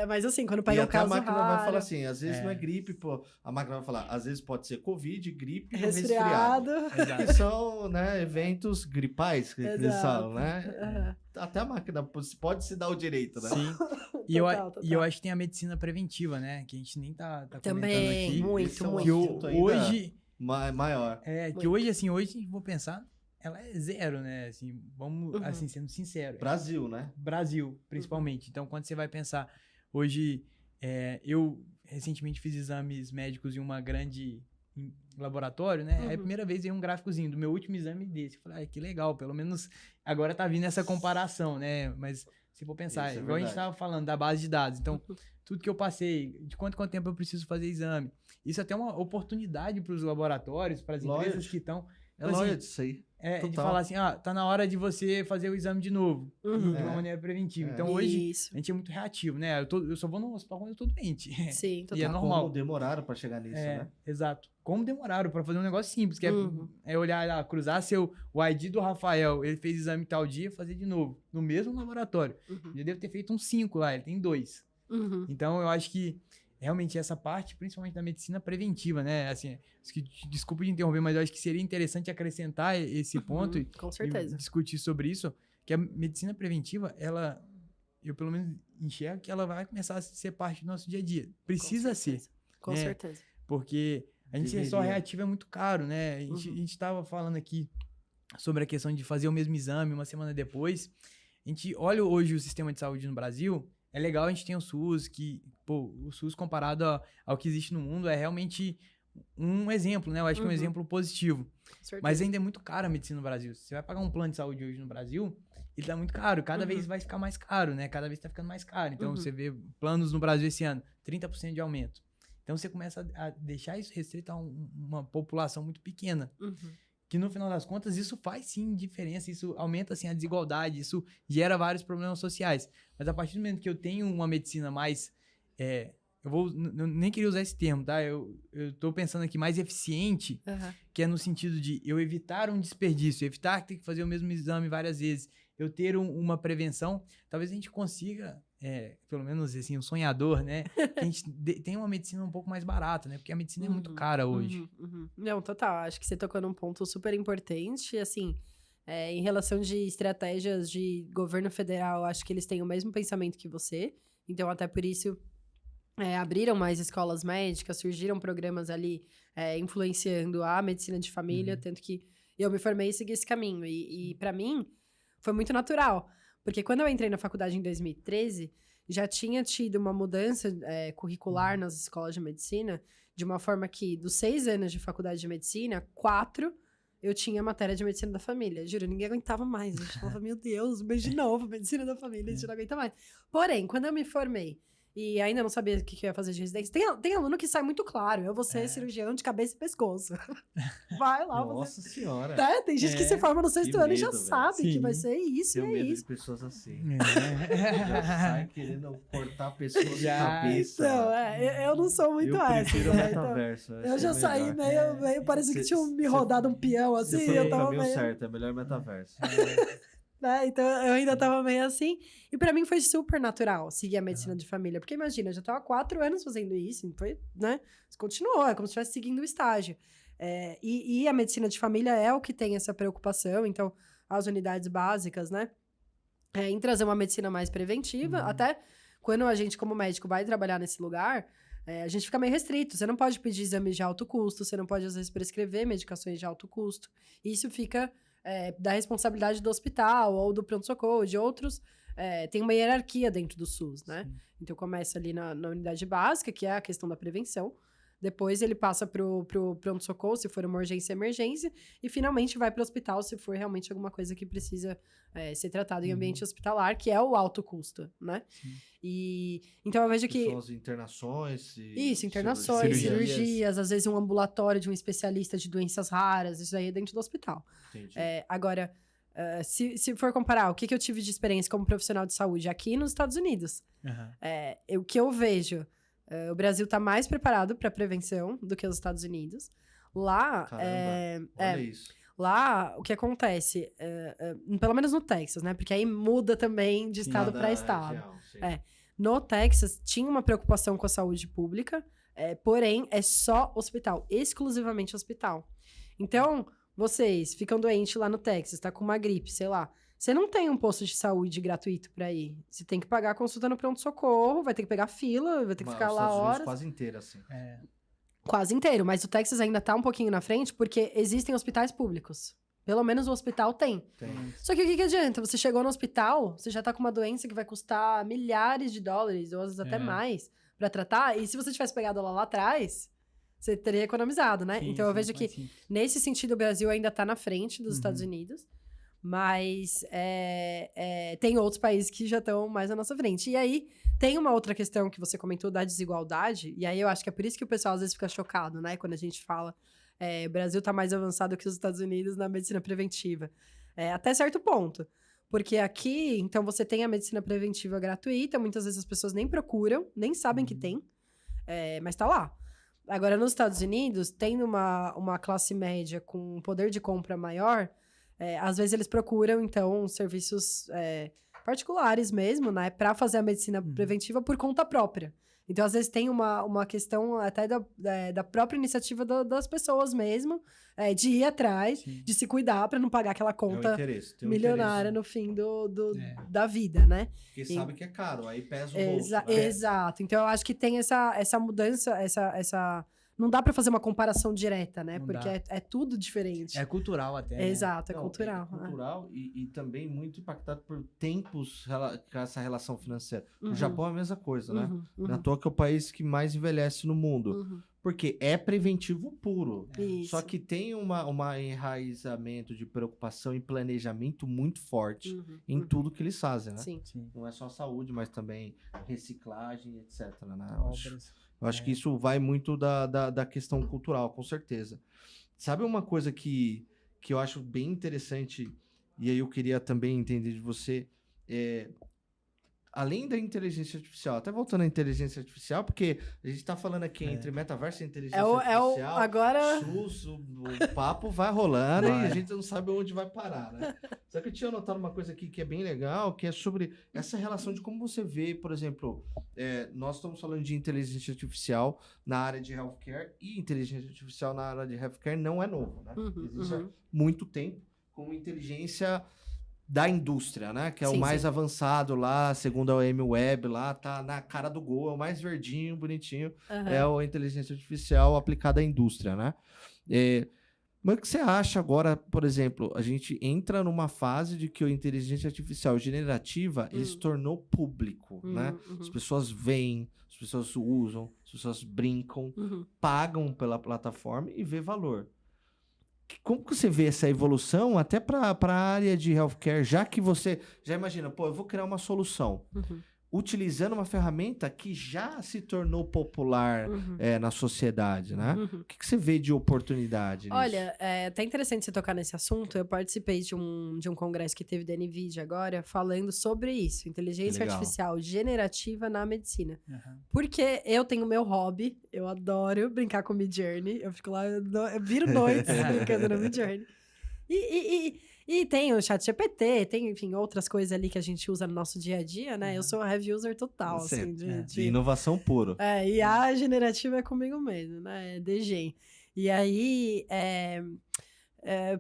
Mas assim, quando pega um caso raro... a máquina vai falar assim, às vezes não é gripe, pô. A máquina vai falar, às vezes pode ser Covid, gripe resfriado. ou resfriado. Que são, né, eventos gripais, que eles falam, né? Até a máquina pode se dar o direito, né? Sim. Total. E eu acho que tem a medicina preventiva, né? Que a gente nem tá também, comentando aqui. Muito. Que hoje... Maior. Que hoje, vou pensar, ela é zero, né? Assim, vamos, assim, sendo sincero. Brasil, né? Brasil, principalmente. Então, quando você vai pensar, hoje, eu recentemente fiz exames médicos em uma grande laboratório, né? Aí a primeira vez veio um gráficozinho do meu último exame desse. Eu falei, que legal, pelo menos agora tá vindo essa comparação, né? Mas Se for pensar, Isso é igual a gente verdade. estava falando da base de dados. Então, tudo que eu passei, de quanto tempo eu preciso fazer exame. Isso até é uma oportunidade para os laboratórios, para as empresas Lógico. que estão. É Então, assim, lógico disso aí. de Total. falar assim, tá na hora de você fazer o exame de novo. Uhum. De uma É. maneira preventiva. É. Então, hoje, Isso. a gente é muito reativo, né? Eu só vou no hospital quando eu tô doente. Sim, total. E é normal. Como demoraram pra chegar nisso, né? Exato. Como demoraram para fazer um negócio simples, que Uhum. é olhar lá, cruzar o ID do Rafael, ele fez exame tal dia, fazer de novo, no mesmo laboratório. Uhum. Ele deve ter feito uns 5 lá, ele tem 2. Uhum. Então, eu acho que realmente essa parte, principalmente da medicina preventiva, né? Assim, desculpa de interromper, mas eu acho que seria interessante acrescentar esse ponto Com e certeza. discutir sobre isso, que a medicina preventiva, eu pelo menos enxergo que ela vai começar a ser parte do nosso dia a dia. Precisa ser, Com né? certeza. porque a gente ser só Deveria. reativo é muito caro, né? A gente estava falando aqui sobre a questão de fazer o mesmo exame uma semana depois. A gente olha hoje o sistema de saúde no Brasil, é legal a gente ter o SUS, que, pô, o SUS comparado ao que existe no mundo é realmente um exemplo, né? Eu acho que é um exemplo positivo. Com certeza. Mas ainda é muito caro a medicina no Brasil. Se você vai pagar um plano de saúde hoje no Brasil, ele tá muito caro. Cada vez vai ficar mais caro, né? Cada vez tá ficando mais caro. Então, você vê planos no Brasil esse ano, 30% de aumento. Então, você começa a deixar isso restrito a uma população muito pequena. Que, no final das contas, isso faz, sim, diferença. Isso aumenta, assim, a desigualdade. Isso gera vários problemas sociais. Mas, a partir do momento que eu tenho uma medicina mais... eu nem queria usar esse termo, tá? Eu tô pensando aqui mais eficiente, que é no sentido de eu evitar um desperdício, evitar ter que fazer o mesmo exame várias vezes, eu ter uma prevenção, talvez a gente consiga, pelo menos assim, um sonhador, né? Que a gente tenha uma medicina um pouco mais barata, né? Porque a medicina é muito cara hoje. Não, total. Acho que você tocou num ponto super importante, assim, em relação de estratégias de governo federal, acho que eles têm o mesmo pensamento que você, então até por isso abriram mais escolas médicas, surgiram programas ali influenciando a medicina de família, tanto que eu me formei e segui esse caminho. E para mim, foi muito natural. Porque quando eu entrei na faculdade em 2013, já tinha tido uma mudança curricular nas escolas de medicina, de uma forma que, dos 6 anos de faculdade de medicina, 4 eu tinha matéria de medicina da família. Juro, ninguém aguentava mais. A gente falava, meu Deus, mas de novo, medicina da família, a gente não aguenta mais. Porém, quando eu me formei, e ainda não sabia o que eu ia fazer de residência. Tem aluno que sai muito claro. Eu vou ser cirurgião de cabeça e pescoço. Vai lá. Nossa senhora. Tem gente que se forma no 6º ano e já medo, sabe velho. que vai ser isso. Tenho E é medo isso. de pessoas assim. Já sai querendo cortar pessoas de cabeça. Então, eu não sou muito eu essa. prefiro o Né? Então, metaverso. eu já saí meio parecia que tinham me rodado um peão assim. Você foi Eu no tava caminho meio... certo, é melhor metaverso. Então, eu ainda tava meio assim. E pra mim foi super natural seguir a medicina de família. Porque imagina, eu já tava há 4 anos fazendo isso. Foi, né? Continuou, é como se estivesse seguindo o estágio. E a medicina de família é o que tem essa preocupação. Então, as unidades básicas, né? Em trazer uma medicina mais preventiva. Até quando a gente, como médico, vai trabalhar nesse lugar, a gente fica meio restrito. Você não pode pedir exames de alto custo. Você não pode, às vezes, prescrever medicações de alto custo. Isso fica... da responsabilidade do hospital ou do pronto-socorro, de outros, tem uma hierarquia dentro do SUS, né? Sim. Então, começa ali na unidade básica, que é a questão da prevenção. Depois, ele passa pro pronto-socorro, se for uma urgência e emergência. E, finalmente, vai pro hospital, se for realmente alguma coisa que precisa ser tratada em ambiente hospitalar, que é o alto custo, né? E, então, eu vejo que... São as internações. Isso, internações, cirurgias. cirurgias, às vezes um ambulatório de um especialista de doenças raras, isso aí é dentro do hospital. Entendi. Agora, se for comparar, o que eu tive de experiência como profissional de saúde aqui nos Estados Unidos? O que eu vejo, o Brasil está mais preparado para prevenção do que os Estados Unidos. Lá, Caramba, olha isso. Lá, o que acontece, pelo menos no Texas, né? Porque aí muda também de estado para estado. Região, sim. No Texas, tinha uma preocupação com a saúde pública, porém, é só hospital, exclusivamente hospital. Então, vocês ficam doentes lá no Texas, tá com uma gripe, sei lá. Você não tem um posto de saúde gratuito pra ir. Você tem que pagar a consulta no pronto-socorro, vai ter que pegar fila, vai ter que ficar Os lá Estados Unidos horas. quase inteiro, assim. Quase inteiro, mas o Texas ainda tá um pouquinho na frente porque existem hospitais públicos. Pelo menos o hospital tem. Tem. Só que o que adianta? Você chegou no hospital, você já tá com uma doença que vai custar milhares de dólares, ou às vezes até mais, pra tratar. E se você tivesse pegado ela lá atrás, você teria economizado, né? Sim, então eu sim, vejo mais que, simples. nesse sentido, o Brasil ainda tá na frente dos Estados Unidos. Mas tem outros países que já estão mais à nossa frente. E aí, tem uma outra questão que você comentou da desigualdade, e aí eu acho que é por isso que o pessoal às vezes fica chocado, né? Quando a gente fala o Brasil está mais avançado que os Estados Unidos na medicina preventiva. Até certo ponto. Porque aqui, então, você tem a medicina preventiva gratuita, muitas vezes as pessoas nem procuram, nem sabem que tem, mas está lá. Agora, nos Estados Unidos, tendo uma classe média com um poder de compra maior, às vezes eles procuram, então, serviços particulares mesmo, né? Para fazer a medicina preventiva por conta própria. Então, às vezes, tem uma questão até da própria iniciativa das pessoas mesmo, de ir atrás, de se cuidar para não pagar aquela conta milionária no fim da vida, né? Porque sabe que é caro, aí pesa o bolso. Né? Exato. Então, eu acho que tem essa mudança, essa não dá pra fazer uma comparação direta, né? Não porque é tudo diferente. É cultural até. Né? Exato, é cultural. É cultural e também muito impactado por tempos com essa relação financeira. O Japão é a mesma coisa, né? Não é à toa que é o país que mais envelhece no mundo. Porque é preventivo puro. Isso. Só que tem um enraizamento de preocupação e planejamento muito forte em tudo que eles fazem, né? Sim. Não é só saúde, mas também reciclagem, etc. Né? Eu acho que isso vai muito da questão cultural, com certeza. Sabe uma coisa que eu acho bem interessante, e aí eu queria também entender de você, além da inteligência artificial, até voltando à inteligência artificial, porque a gente tá falando aqui entre metaverso e inteligência artificial, agora... o papo vai rolando e a gente não sabe onde vai parar, né? Só que eu tinha notado uma coisa aqui que é bem legal, que é sobre essa relação de como você vê, por exemplo, nós estamos falando de inteligência artificial na área de healthcare, e inteligência artificial na área de healthcare não é novo, né? Existe há muito tempo como inteligência da indústria, né? Que é o mais avançado lá, segundo a M-Web, lá tá na cara do gol, é o mais verdinho, bonitinho, é a inteligência artificial aplicada à indústria, né? Mas o que você acha agora, por exemplo, a gente entra numa fase de que a inteligência artificial generativa, ele se tornou público, né? As pessoas veem, as pessoas usam, as pessoas brincam, pagam pela plataforma e vê valor. Como que você vê essa evolução até para a área de healthcare, já que você já imagina, eu vou criar uma solução, utilizando uma ferramenta que já se tornou popular na sociedade, né? O que você vê de oportunidade nisso? Olha, é até interessante você tocar nesse assunto. Eu participei de um congresso que teve da NVIDIA agora, falando sobre isso, inteligência artificial generativa na medicina. Porque eu tenho meu hobby, eu adoro brincar com Midjourney, eu fico lá, eu viro noites brincando no Midjourney. E tem o ChatGPT, tem, enfim, outras coisas ali que a gente usa no nosso dia a dia, né? Eu sou uma heavy user total, assim, de inovação pura. E a generativa é comigo mesmo, né? É DG. E aí,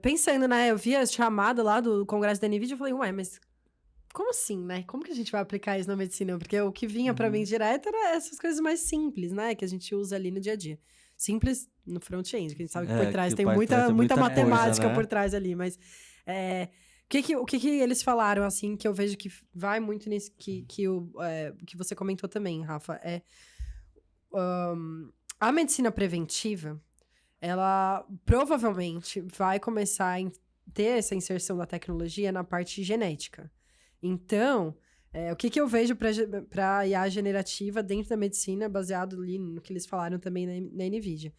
pensando, né? Eu vi a chamada lá do congresso da NVIDIA, eu falei, mas como assim, né? Como que a gente vai aplicar isso na medicina? Porque o que vinha pra mim direto era essas coisas mais simples, né? Que a gente usa ali no dia a dia. Simples no front-end, que a gente sabe que por trás tem muita matemática coisa, né? Por trás ali, mas... O que eles falaram, assim, que eu vejo que vai muito nisso que você comentou também, Rafa, a medicina preventiva, ela provavelmente vai começar a ter essa inserção da tecnologia na parte genética. Então, o que eu vejo para IA generativa dentro da medicina, baseado ali no que eles falaram também na NVIDIA.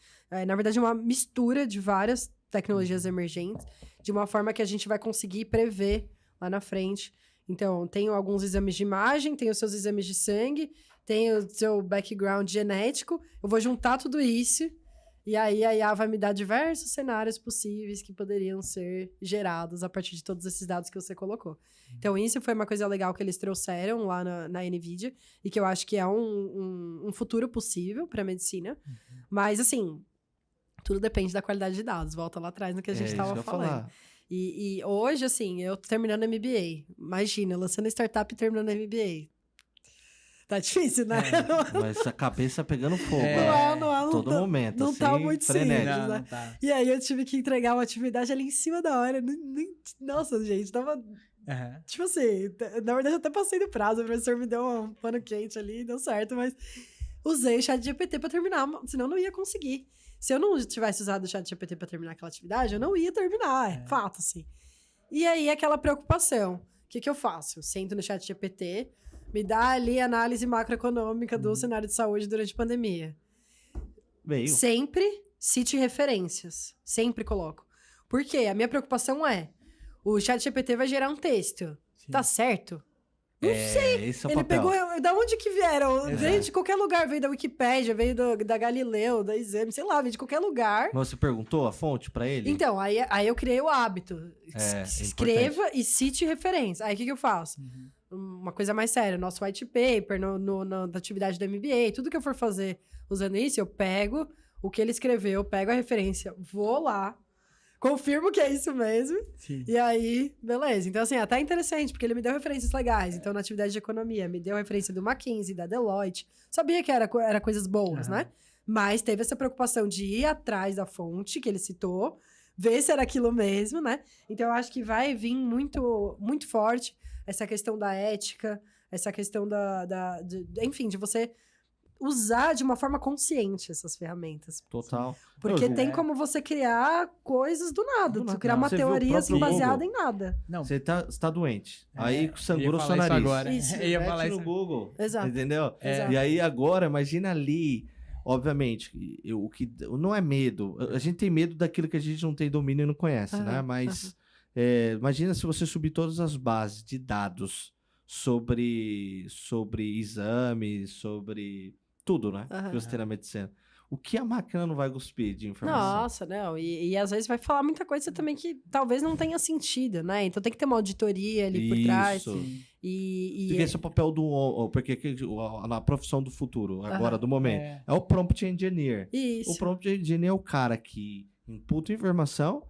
Na verdade, é uma mistura de várias tecnologias emergentes, de uma forma que a gente vai conseguir prever lá na frente. Então, tem alguns exames de imagem, tem os seus exames de sangue, tem o seu background genético, eu vou juntar tudo isso, e aí a IA vai me dar diversos cenários possíveis que poderiam ser gerados a partir de todos esses dados que você colocou. Então, isso foi uma coisa legal que eles trouxeram lá na NVIDIA, e que eu acho que é um futuro possível para a medicina. Mas, assim... Tudo depende da qualidade de dados. Volta lá atrás no que a gente estava falando. E hoje, assim, eu tô terminando MBA. Imagina, lançando startup e terminando MBA. Tá difícil, né? Mas a cabeça pegando fogo. Não, todo momento, não assim, tá muito simples, né? Não tá. E aí eu tive que entregar uma atividade ali em cima da hora. Nossa, gente, tava... Tipo assim, na verdade eu até passei do prazo. O professor me deu um pano quente ali, deu certo. Mas usei o ChatGPT pra terminar, senão eu não ia conseguir. Se eu não tivesse usado o ChatGPT pra terminar aquela atividade, eu não ia terminar, fato, assim. E aí, aquela preocupação. O que eu faço? Eu sento no chat GPT, me dá ali a análise macroeconômica do cenário de saúde durante a pandemia. Veio. Sempre cite referências. Sempre coloco. Por quê? A minha preocupação é, o chat GPT vai gerar um texto. Sim. Tá certo? Não sei. Esse é o Ele papel. pegou... Da onde que vieram? Exato. Veio de qualquer lugar. Veio da Wikipédia, veio da Galileu, da Exame, sei lá, veio de qualquer lugar. Mas você perguntou a fonte pra ele? Então, aí eu criei o hábito. É Escreva e cite referência. Aí, o que eu faço? Uma coisa mais séria. Nosso white paper, na atividade do MBA, tudo que eu for fazer usando isso, eu pego o que ele escreveu, pego a referência, vou lá, confirmo que é isso mesmo, Sim. e aí, beleza. Então, assim, até interessante, porque ele me deu referências legais. Então, na atividade de economia, me deu referência do McKinsey, da Deloitte. Sabia que era coisas boas, né? Mas teve essa preocupação de ir atrás da fonte que ele citou, ver se era aquilo mesmo, né? Então, eu acho que vai vir muito, muito forte essa questão da ética, essa questão enfim, de você usar de uma forma consciente essas ferramentas. Total. Porque tem como você criar coisas do nada. Do Tu criar uma Você viu o teoria próprio baseada Google? em nada. Não, Você tá doente. Aí eu sangrou ia seu falar isso nariz. agora. Isso. Eu ia Mete falar no isso. Google. Exato. Entendeu? Exato. E aí agora, imagina ali, obviamente, o que não é medo. A gente tem medo daquilo que a gente não tem domínio e não conhece, né? Mas imagina se você subir todas as bases de dados sobre exames, sobre tudo, né? Que você tem na medicina. O que a máquina não vai cuspir de informação? Nossa, não. E às vezes vai falar muita coisa também que talvez não tenha sentido, né? Então tem que ter uma auditoria ali por trás. Isso. E Porque esse é o papel porque na profissão do futuro, agora, do momento, é o prompt engineer. Isso. O prompt engineer é o cara que imputa informação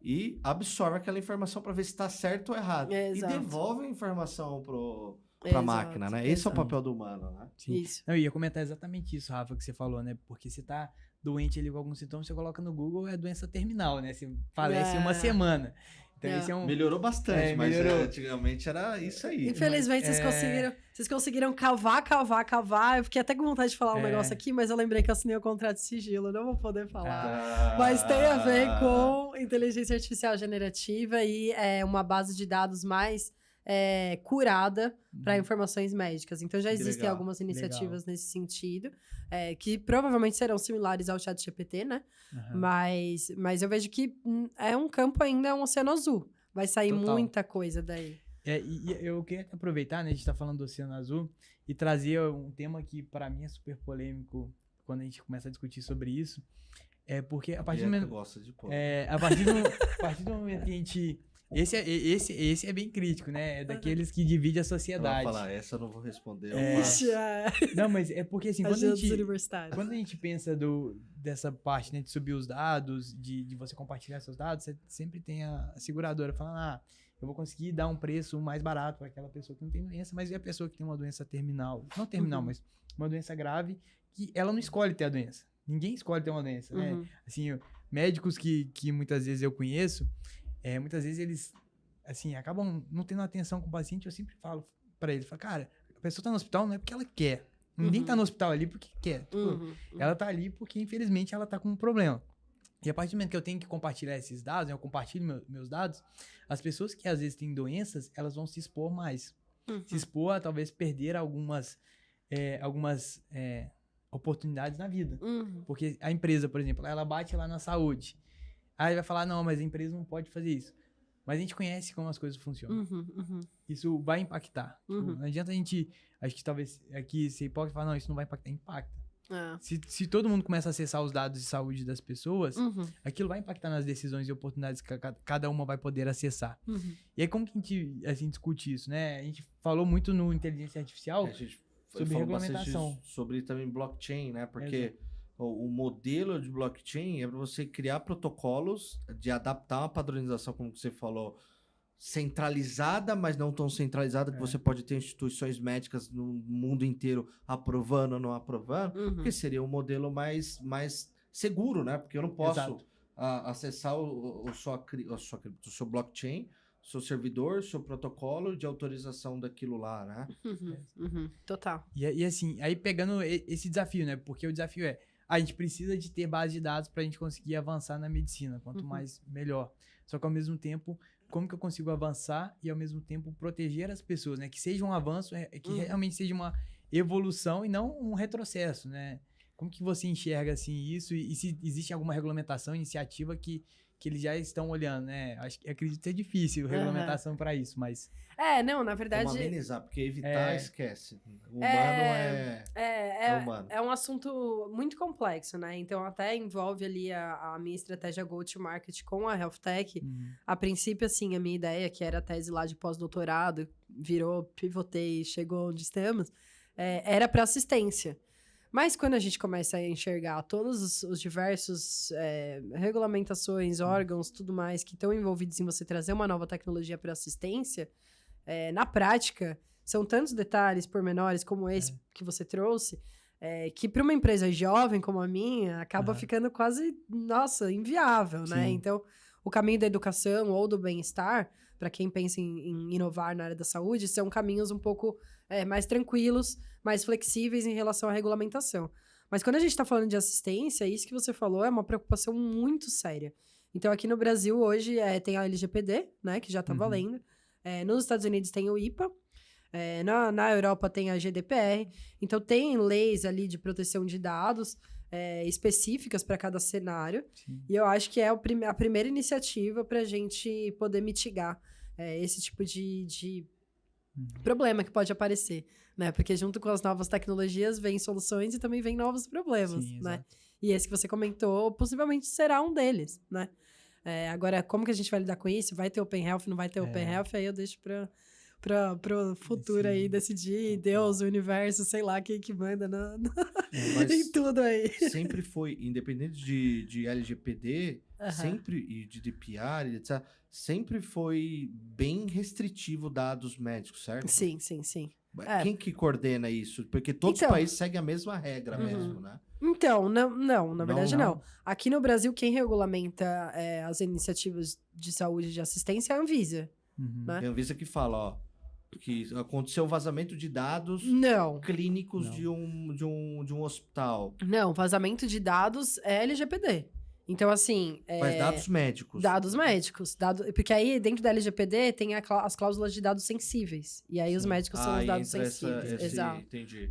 e absorve aquela informação para ver se está certo ou errado. Exato. E devolve a informação pra Exato, máquina, né? Esse é o exato. papel do humano, né? Sim. Isso. Eu ia comentar exatamente isso, Rafa, que você falou, né? Porque você tá doente ali com alguns sintomas, você coloca no Google, é doença terminal, né? Você falece em uma semana. Então, esse é um... Melhorou bastante, mas melhorou. Antigamente era isso aí. Infelizmente, vocês conseguiram cavar. Eu fiquei até com vontade de falar um negócio aqui, mas eu lembrei que eu assinei o contrato de sigilo, eu não vou poder falar. Mas tem a ver com inteligência artificial generativa e uma base de dados mais curada para informações médicas. Então, já existem legal. algumas iniciativas nesse sentido, que provavelmente serão similares ao ChatGPT, né? Mas eu vejo que é um campo ainda, é um oceano azul. Vai sair muita coisa daí. E eu queria aproveitar, né? A gente tá falando do Oceano Azul e trazer um tema que, para mim, é super polêmico quando a gente começa a discutir sobre isso. Porque a partir do momento... gosta de pôr. A partir do momento que a gente... Esse é bem crítico, né? É daqueles que divide a sociedade. Ela vai falar, essa eu não vou responder. Não, mas é porque assim, quando quando a gente pensa dessa parte, né, de subir os dados, de você compartilhar seus dados, você sempre tem a seguradora falando, eu vou conseguir dar um preço mais barato para aquela pessoa que não tem doença, mas e a pessoa que tem uma doença terminal? Não terminal, mas uma doença grave, que ela não escolhe ter a doença. Ninguém escolhe ter uma doença, né? Assim, médicos que muitas vezes eu conheço, muitas vezes eles, assim, acabam não tendo atenção com o paciente. Eu sempre falo pra eles, cara, a pessoa tá no hospital não é porque ela quer. Ninguém tá no hospital ali porque quer. Ela tá ali porque, infelizmente, ela tá com um problema. E a partir do momento que eu tenho que compartilhar esses dados, eu compartilho meus dados, as pessoas que às vezes têm doenças, elas vão se expor mais. Se expor a talvez perder algumas oportunidades na vida. Porque a empresa, por exemplo, ela bate lá na saúde. Aí vai falar, não, mas a empresa não pode fazer isso. Mas a gente conhece como as coisas funcionam. Isso vai impactar. Não adianta a gente, acho que talvez aqui ser hipócrita e falar, não, isso não vai impactar. Impacta. Se todo mundo começa a acessar os dados de saúde das pessoas, aquilo vai impactar nas decisões e oportunidades que cada uma vai poder acessar. E aí como que a gente assim, discute isso, né? A gente falou muito no inteligência artificial sobre regulamentação. Sobre também blockchain, né? Porque o modelo de blockchain é para você criar protocolos de adaptar uma padronização, como você falou, centralizada, mas não tão centralizada, que você pode ter instituições médicas no mundo inteiro aprovando ou não aprovando, porque seria um modelo mais seguro, né? Porque eu não posso acessar o seu blockchain, seu servidor, seu protocolo de autorização daquilo lá, né? Total. E assim, aí pegando esse desafio, né? Porque o desafio a gente precisa de ter base de dados para a gente conseguir avançar na medicina. Quanto mais, melhor. Só que ao mesmo tempo, como que eu consigo avançar e, ao mesmo tempo, proteger as pessoas, né? Que seja um avanço, que realmente seja uma evolução e não um retrocesso, né? Como que você enxerga, assim, isso? E se existe alguma regulamentação, iniciativa que eles já estão olhando, né? Acredito ser difícil regulamentação para isso, mas... Não, na verdade... Vamos amenizar, porque evitar, esquece. O humano é humano. É um assunto muito complexo, né? Então, até envolve ali a minha estratégia go-to-market com a Health Tech. A princípio, assim, a minha ideia, que era a tese lá de pós-doutorado, pivotei, chegou onde estamos, era para assistência. Mas quando a gente começa a enxergar todos os diversos regulamentações, órgãos, tudo mais, que estão envolvidos em você trazer uma nova tecnologia para assistência, na prática, são tantos detalhes pormenores como esse que você trouxe, que para uma empresa jovem como a minha, acaba ficando quase, inviável, né? Sim. Então, o caminho da educação ou do bem-estar, para quem pensa em inovar na área da saúde, são caminhos um pouco mais tranquilos, mais flexíveis em relação à regulamentação. Mas quando a gente está falando de assistência, isso que você falou é uma preocupação muito séria. Então, aqui no Brasil, hoje, tem a LGPD, né, que já está valendo. Nos Estados Unidos tem o IPA. Na Europa tem a GDPR. Então, tem leis ali de proteção de dados específicas para cada cenário. Sim. E eu acho que é a primeira iniciativa para a gente poder mitigar esse tipo de problema que pode aparecer, né? Porque junto com as novas tecnologias vem soluções e também vem novos problemas, Sim, né? exato. E esse que você comentou possivelmente será um deles, né? Agora, como que a gente vai lidar com isso? Vai ter Open Health, não vai ter Open Health? Aí eu deixo pro futuro aí decidir, Deus, o universo, sei lá, quem que manda em tudo aí. Sempre foi, independente de LGPD, sempre, e de DPR, etc., sempre foi bem restritivo dados médicos, certo? Sim. Quem que coordena isso? Porque todos os países seguem a mesma regra mesmo, né? Então, não, na verdade não. Aqui no Brasil, quem regulamenta as iniciativas de saúde e de assistência é a Anvisa. Né? Tem a Anvisa que fala, que aconteceu um vazamento de dados clínicos de um hospital. Não, vazamento de dados é LGPD. Então, assim... Mas dados médicos. Dados médicos. Porque aí, dentro da LGPD, tem as cláusulas de dados sensíveis. E aí, os médicos são os dados sensíveis. Exato. Entendi.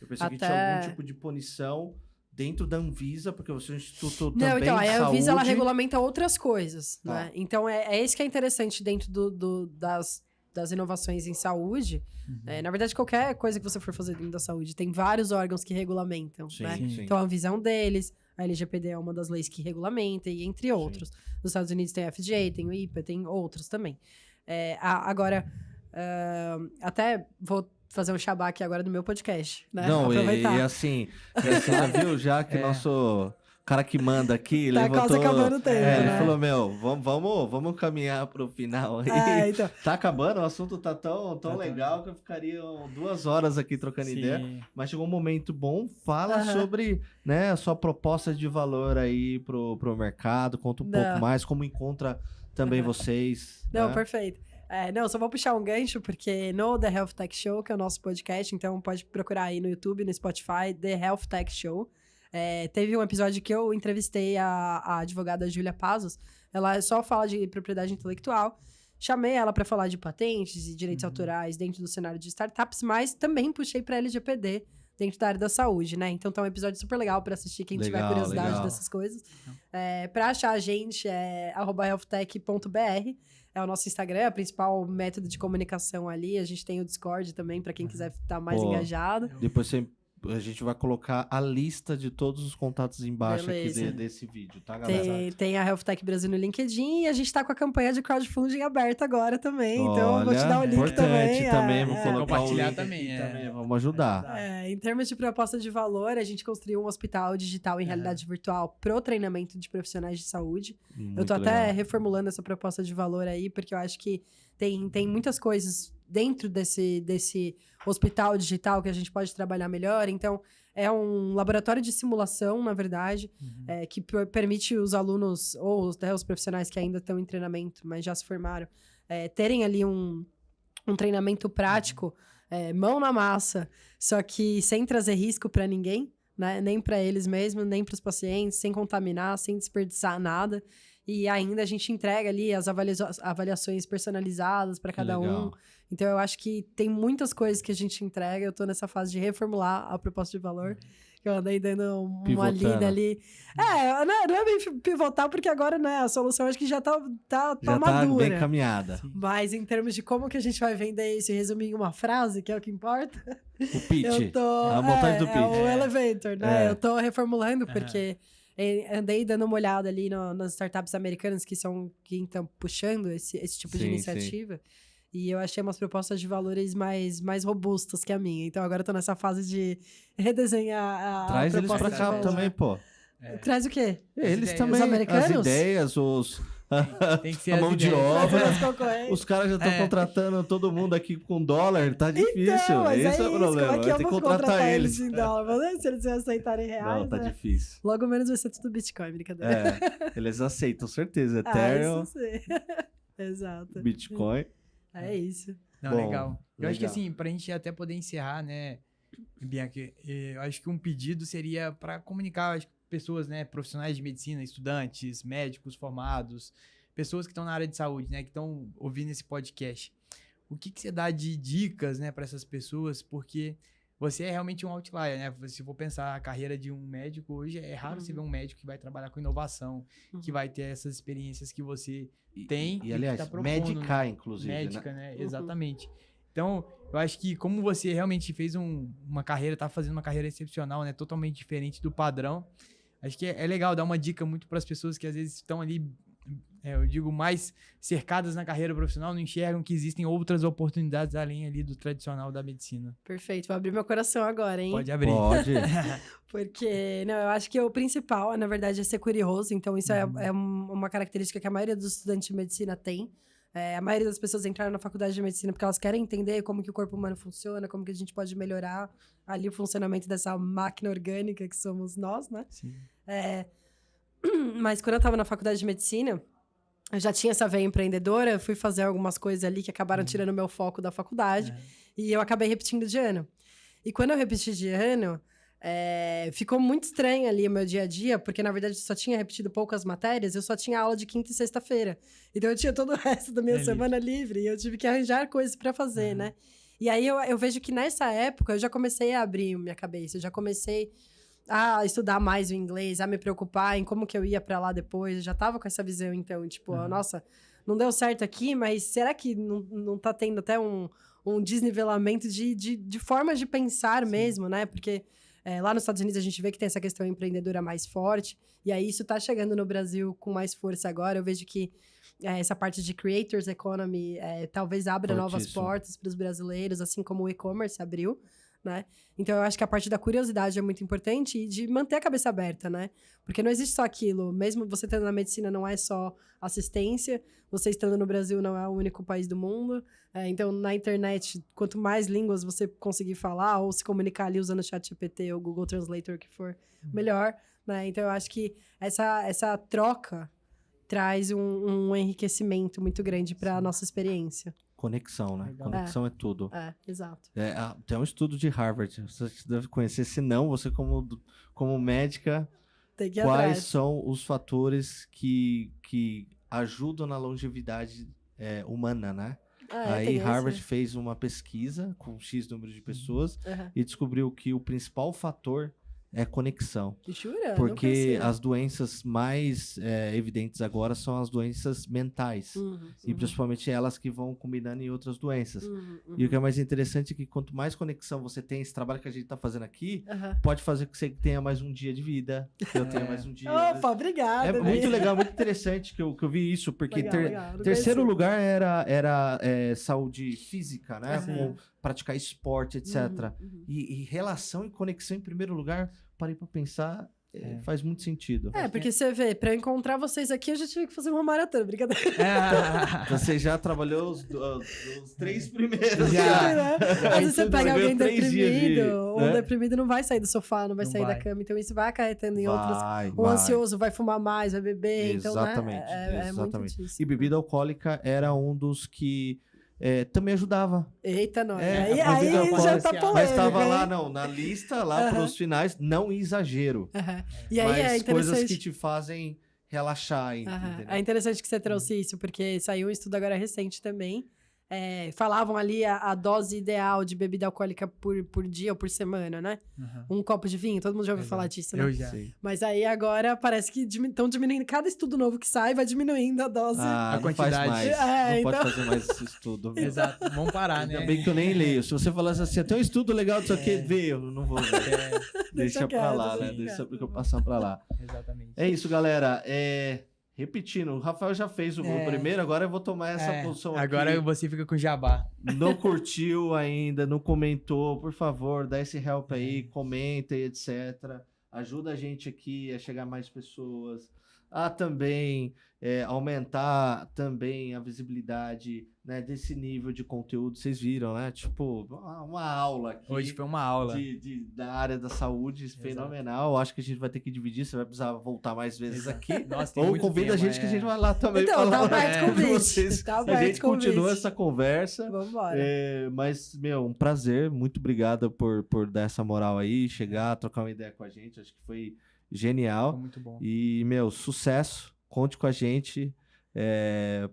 Eu pensei que tinha algum tipo de punição dentro da Anvisa, porque você é um instituto também Não, então, de a Anvisa, ela saúde. regulamenta outras coisas, né? Então, é isso que é interessante dentro das inovações em saúde. Na verdade, qualquer coisa que você for fazer dentro da saúde, tem vários órgãos que regulamentam, né? Sim. Então, a Anvisa é um deles, a LGPD é uma das leis que regulamenta, e entre outros. Nos Estados Unidos tem a FDA, tem o IPA, tem outros também. Agora, até vou fazer um xabá aqui agora do meu podcast, né? Não, aproveitar. e assim, você já viu já que nosso cara que manda aqui Tá levantou... quase acabando o tempo, ele né? falou, vamos caminhar pro final aí. Então. Tá acabando, o assunto tá tão legal que eu ficaria 2 horas aqui trocando ideia. Mas chegou um momento bom, fala sobre, né, a sua proposta de valor aí pro mercado, conta um pouco mais, como encontra também vocês. Não, né? perfeito. Só vou puxar um gancho, porque no The Health Tech Show, que é o nosso podcast, então pode procurar aí no YouTube, no Spotify, The Health Tech Show. Teve um episódio que eu entrevistei a advogada Júlia Pazos. Ela só fala de propriedade intelectual. Chamei ela para falar de patentes e direitos autorais dentro do cenário de startups, mas também puxei para LGPD dentro da área da saúde, né? Então tá um episódio super legal para assistir quem tiver curiosidade dessas coisas. Para achar a gente é @healthtech.br. É o nosso Instagram, é o principal método de comunicação ali. A gente tem o Discord também, para quem quiser estar mais engajado. Depois a gente vai colocar a lista de todos os contatos embaixo aqui desse vídeo, tá, galera? Tem a Health Tech Brasil no LinkedIn e a gente tá com a campanha de crowdfunding aberta agora também. Então, eu vou te dar o link também. Vou colocar compartilhar o link também. Vamos ajudar. Em termos de proposta de valor, a gente construiu um hospital digital em realidade virtual pro treinamento de profissionais de saúde. Eu tô até reformulando essa proposta de valor aí, porque eu acho que tem muitas coisas dentro desse hospital digital que a gente pode trabalhar melhor. Então, é um laboratório de simulação, na verdade, que permite os alunos ou os profissionais que ainda estão em treinamento, mas já se formaram, terem ali um treinamento prático, mão na massa, só que sem trazer risco para ninguém, né? Nem para eles mesmos, nem para os pacientes, sem contaminar, sem desperdiçar nada. E ainda a gente entrega ali as avaliações personalizadas para cada um. Então, eu acho que tem muitas coisas que a gente entrega. Eu tô nessa fase de reformular a proposta de valor. Eu andei dando uma lida ali. Não é bem pivotar, porque agora, né, a solução acho que já tá madura. Bem caminhada. Sim. Mas em termos de como que a gente vai vender isso e resumir em uma frase, que é o que importa. O pitch. A montagem do pitch. O elevator, né? Eu tô reformulando, porque andei dando uma olhada ali nas startups americanas que são quem estão puxando esse tipo de iniciativa. Sim. E eu achei umas propostas de valores mais robustas que a minha. Então, agora eu tô nessa fase de redesenhar Traz eles pra cá também, pô. Traz o quê? Eles também. Os americanos? As ideias, Tem que ser a mão de obra. Os caras já estão contratando todo mundo aqui com dólar. Tá difícil. Então, esse é o problema. Como é que tem que contratar eles. Em dólar? Vamos ver se eles aceitarem reais. Não, tá difícil. Logo menos vai ser tudo Bitcoin, brincadeira. Eles aceitam, certeza. Ethereum. Isso sim. Exato. Bitcoin. É isso. Não, legal. Eu acho que assim, pra gente até poder encerrar, né, Bianca, eu acho que um pedido seria para comunicar as pessoas, né, profissionais de medicina, estudantes, médicos formados, pessoas que estão na área de saúde, né, que estão ouvindo esse podcast. O que você dá de dicas, né, para essas pessoas? Porque você é realmente um outlier, né? Se for pensar a carreira de um médico hoje, é raro você ver um médico que vai trabalhar com inovação, que vai ter essas experiências que você tem. E aliás, tá propondo, médica, inclusive. Médica, né? Exatamente. Então, eu acho que como você realmente fez uma carreira, tá fazendo uma carreira excepcional, né? Totalmente diferente do padrão. Acho que é legal dar uma dica muito para as pessoas que às vezes estão ali, eu digo, mais cercadas na carreira profissional, não enxergam que existem outras oportunidades além ali do tradicional da medicina. Perfeito, vou abrir meu coração agora, hein? Pode abrir. Pode. Porque, não, eu acho que o principal, na verdade, é ser curioso. Então, isso é uma característica que a maioria dos estudantes de medicina tem. A maioria das pessoas entraram na faculdade de medicina porque elas querem entender como que o corpo humano funciona, como que a gente pode melhorar ali o funcionamento dessa máquina orgânica que somos nós, né? Sim. Mas quando eu tava na faculdade de medicina, eu já tinha essa veia empreendedora, fui fazer algumas coisas ali que acabaram tirando o meu foco da faculdade, e eu acabei repetindo de ano. E quando eu repeti de ano, ficou muito estranho ali o meu dia a dia, porque na verdade eu só tinha repetido poucas matérias, eu só tinha aula de quinta e sexta-feira. Então eu tinha todo o resto da minha semana livre, e eu tive que arranjar coisas para fazer, né? E aí eu vejo que nessa época eu já comecei a abrir minha cabeça, eu já comecei a estudar mais o inglês, a me preocupar em como que eu ia pra lá depois. Eu já tava com essa visão, então, tipo, nossa, não deu certo aqui, mas será que não tá tendo até um desnivelamento de formas de pensar mesmo, né? Porque lá nos Estados Unidos a gente vê que tem essa questão empreendedora mais forte, e aí isso tá chegando no Brasil com mais força agora. Eu vejo que essa parte de creators economy talvez abra novas portas para os brasileiros, assim como o e-commerce abriu, né? Então, eu acho que a parte da curiosidade é muito importante e de manter a cabeça aberta, né? Porque não existe só aquilo. Mesmo você estando na medicina, não é só assistência. Você estando no Brasil, não é o único país do mundo. Então, na internet, quanto mais línguas você conseguir falar ou se comunicar ali usando o ChatGPT ou Google Translator, o que for, melhor, né? Então, eu acho que essa troca traz um enriquecimento muito grande para a nossa experiência. Conexão, né? Legal. Conexão é tudo. Exato. Tem um estudo de Harvard, você deve conhecer, se não, você como médica, tem que ir quais atrás. são os fatores que ajudam na longevidade humana, né? Aí Harvard fez uma pesquisa com X número de pessoas e descobriu que o principal fator é conexão. Jura? Porque as doenças mais evidentes agora são as doenças mentais. E principalmente elas que vão combinando em outras doenças. E o que é mais interessante é que quanto mais conexão você tem, esse trabalho que a gente está fazendo aqui, pode fazer com que você tenha mais um dia de vida, que eu tenha mais um dia. Opa, obrigada. É muito legal, muito interessante que eu vi isso, porque terceiro lugar era saúde física, né? Com praticar esporte, etc. E relação e conexão em primeiro lugar, parei pra pensar, faz muito sentido. Porque você vê, pra eu encontrar vocês aqui, eu já tive que fazer uma maratona, brincadeira. Você já trabalhou os 3 primeiros. Né? Às vezes você pega alguém deprimido, deprimido não vai sair do sofá, não vai sair da cama, então isso vai acarretando em outras. O ansioso vai fumar mais, vai beber, exatamente, então, né? exatamente. Muito disso. E bebida alcoólica era um dos que também ajudava. Eita, nós. Aí já tá polêmico. Mas estava lá, na lista, lá pros finais, não exagero. E aí mas é interessante. coisas que te fazem relaxar ainda, Aham. entendeu? É interessante que você trouxe isso, porque saiu um estudo agora recente também. Falavam ali a dose ideal de bebida alcoólica por dia ou por semana, né? Uhum. Um copo de vinho, todo mundo já ouviu Exato. falar disso, né? Eu já. Sim. Mas aí agora parece que estão diminuindo, cada estudo novo que sai vai diminuindo a dose. Ah, A não quantidade. faz mais. É, Não pode então- fazer mais esse estudo. meu. Exato. Vamos parar, Ainda né? bem que eu nem leio. Se você falasse assim, tem um estudo legal disso aqui, vê, eu não vou ver. É, Deixa pra quieto, lá, né? deixa Deixa quieto. eu passar pra lá. exatamente. É isso, galera. Repetindo, o Rafael já fez o primeiro, agora eu vou tomar essa posição Agora aqui. você fica com jabá. Não curtiu ainda, não comentou, por favor, dá esse help aí, comenta e etc. Ajuda a gente aqui a chegar a mais pessoas, a também aumentar também a visibilidade, né, desse nível de conteúdo. Vocês viram, né? Tipo, uma aula aqui. Hoje foi uma aula. Da área da saúde, fenomenal. Acho que a gente vai ter que dividir, você vai precisar voltar mais vezes aqui. Nossa, tem Ou muito convida a tema, gente que a gente vai lá também Então, falar tá aberto com o convite. vocês. Tá A aberto gente o convite. continua essa conversa. Vambora. Mas, meu, um prazer. Muito obrigado por dar essa moral aí, chegar, trocar uma ideia com a gente. Acho que foi genial. Foi muito bom. E, meu, sucesso. Conte com a gente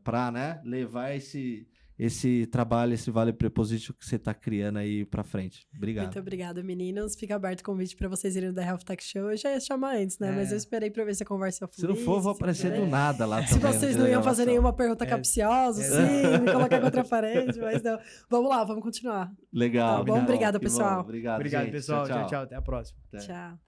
pra, né, levar esse trabalho, esse Vale Prepositivo que você tá criando aí pra frente. Obrigado. Muito obrigada, meninos. Fica aberto o convite pra vocês irem da Health Tech Show. Eu já ia chamar antes, né? Mas eu esperei pra ver se a conversa Se não for, eu vou aparecer do nada lá Se também. vocês não iam fazer nenhuma pergunta capciosa, assim, me colocar contra a parede, mas não. Vamos lá, vamos continuar. Legal. Tá bom, obrigada, que pessoal. Obrigado, Obrigado, gente. pessoal. Tchau, tchau. Até a próxima. Até. Tchau.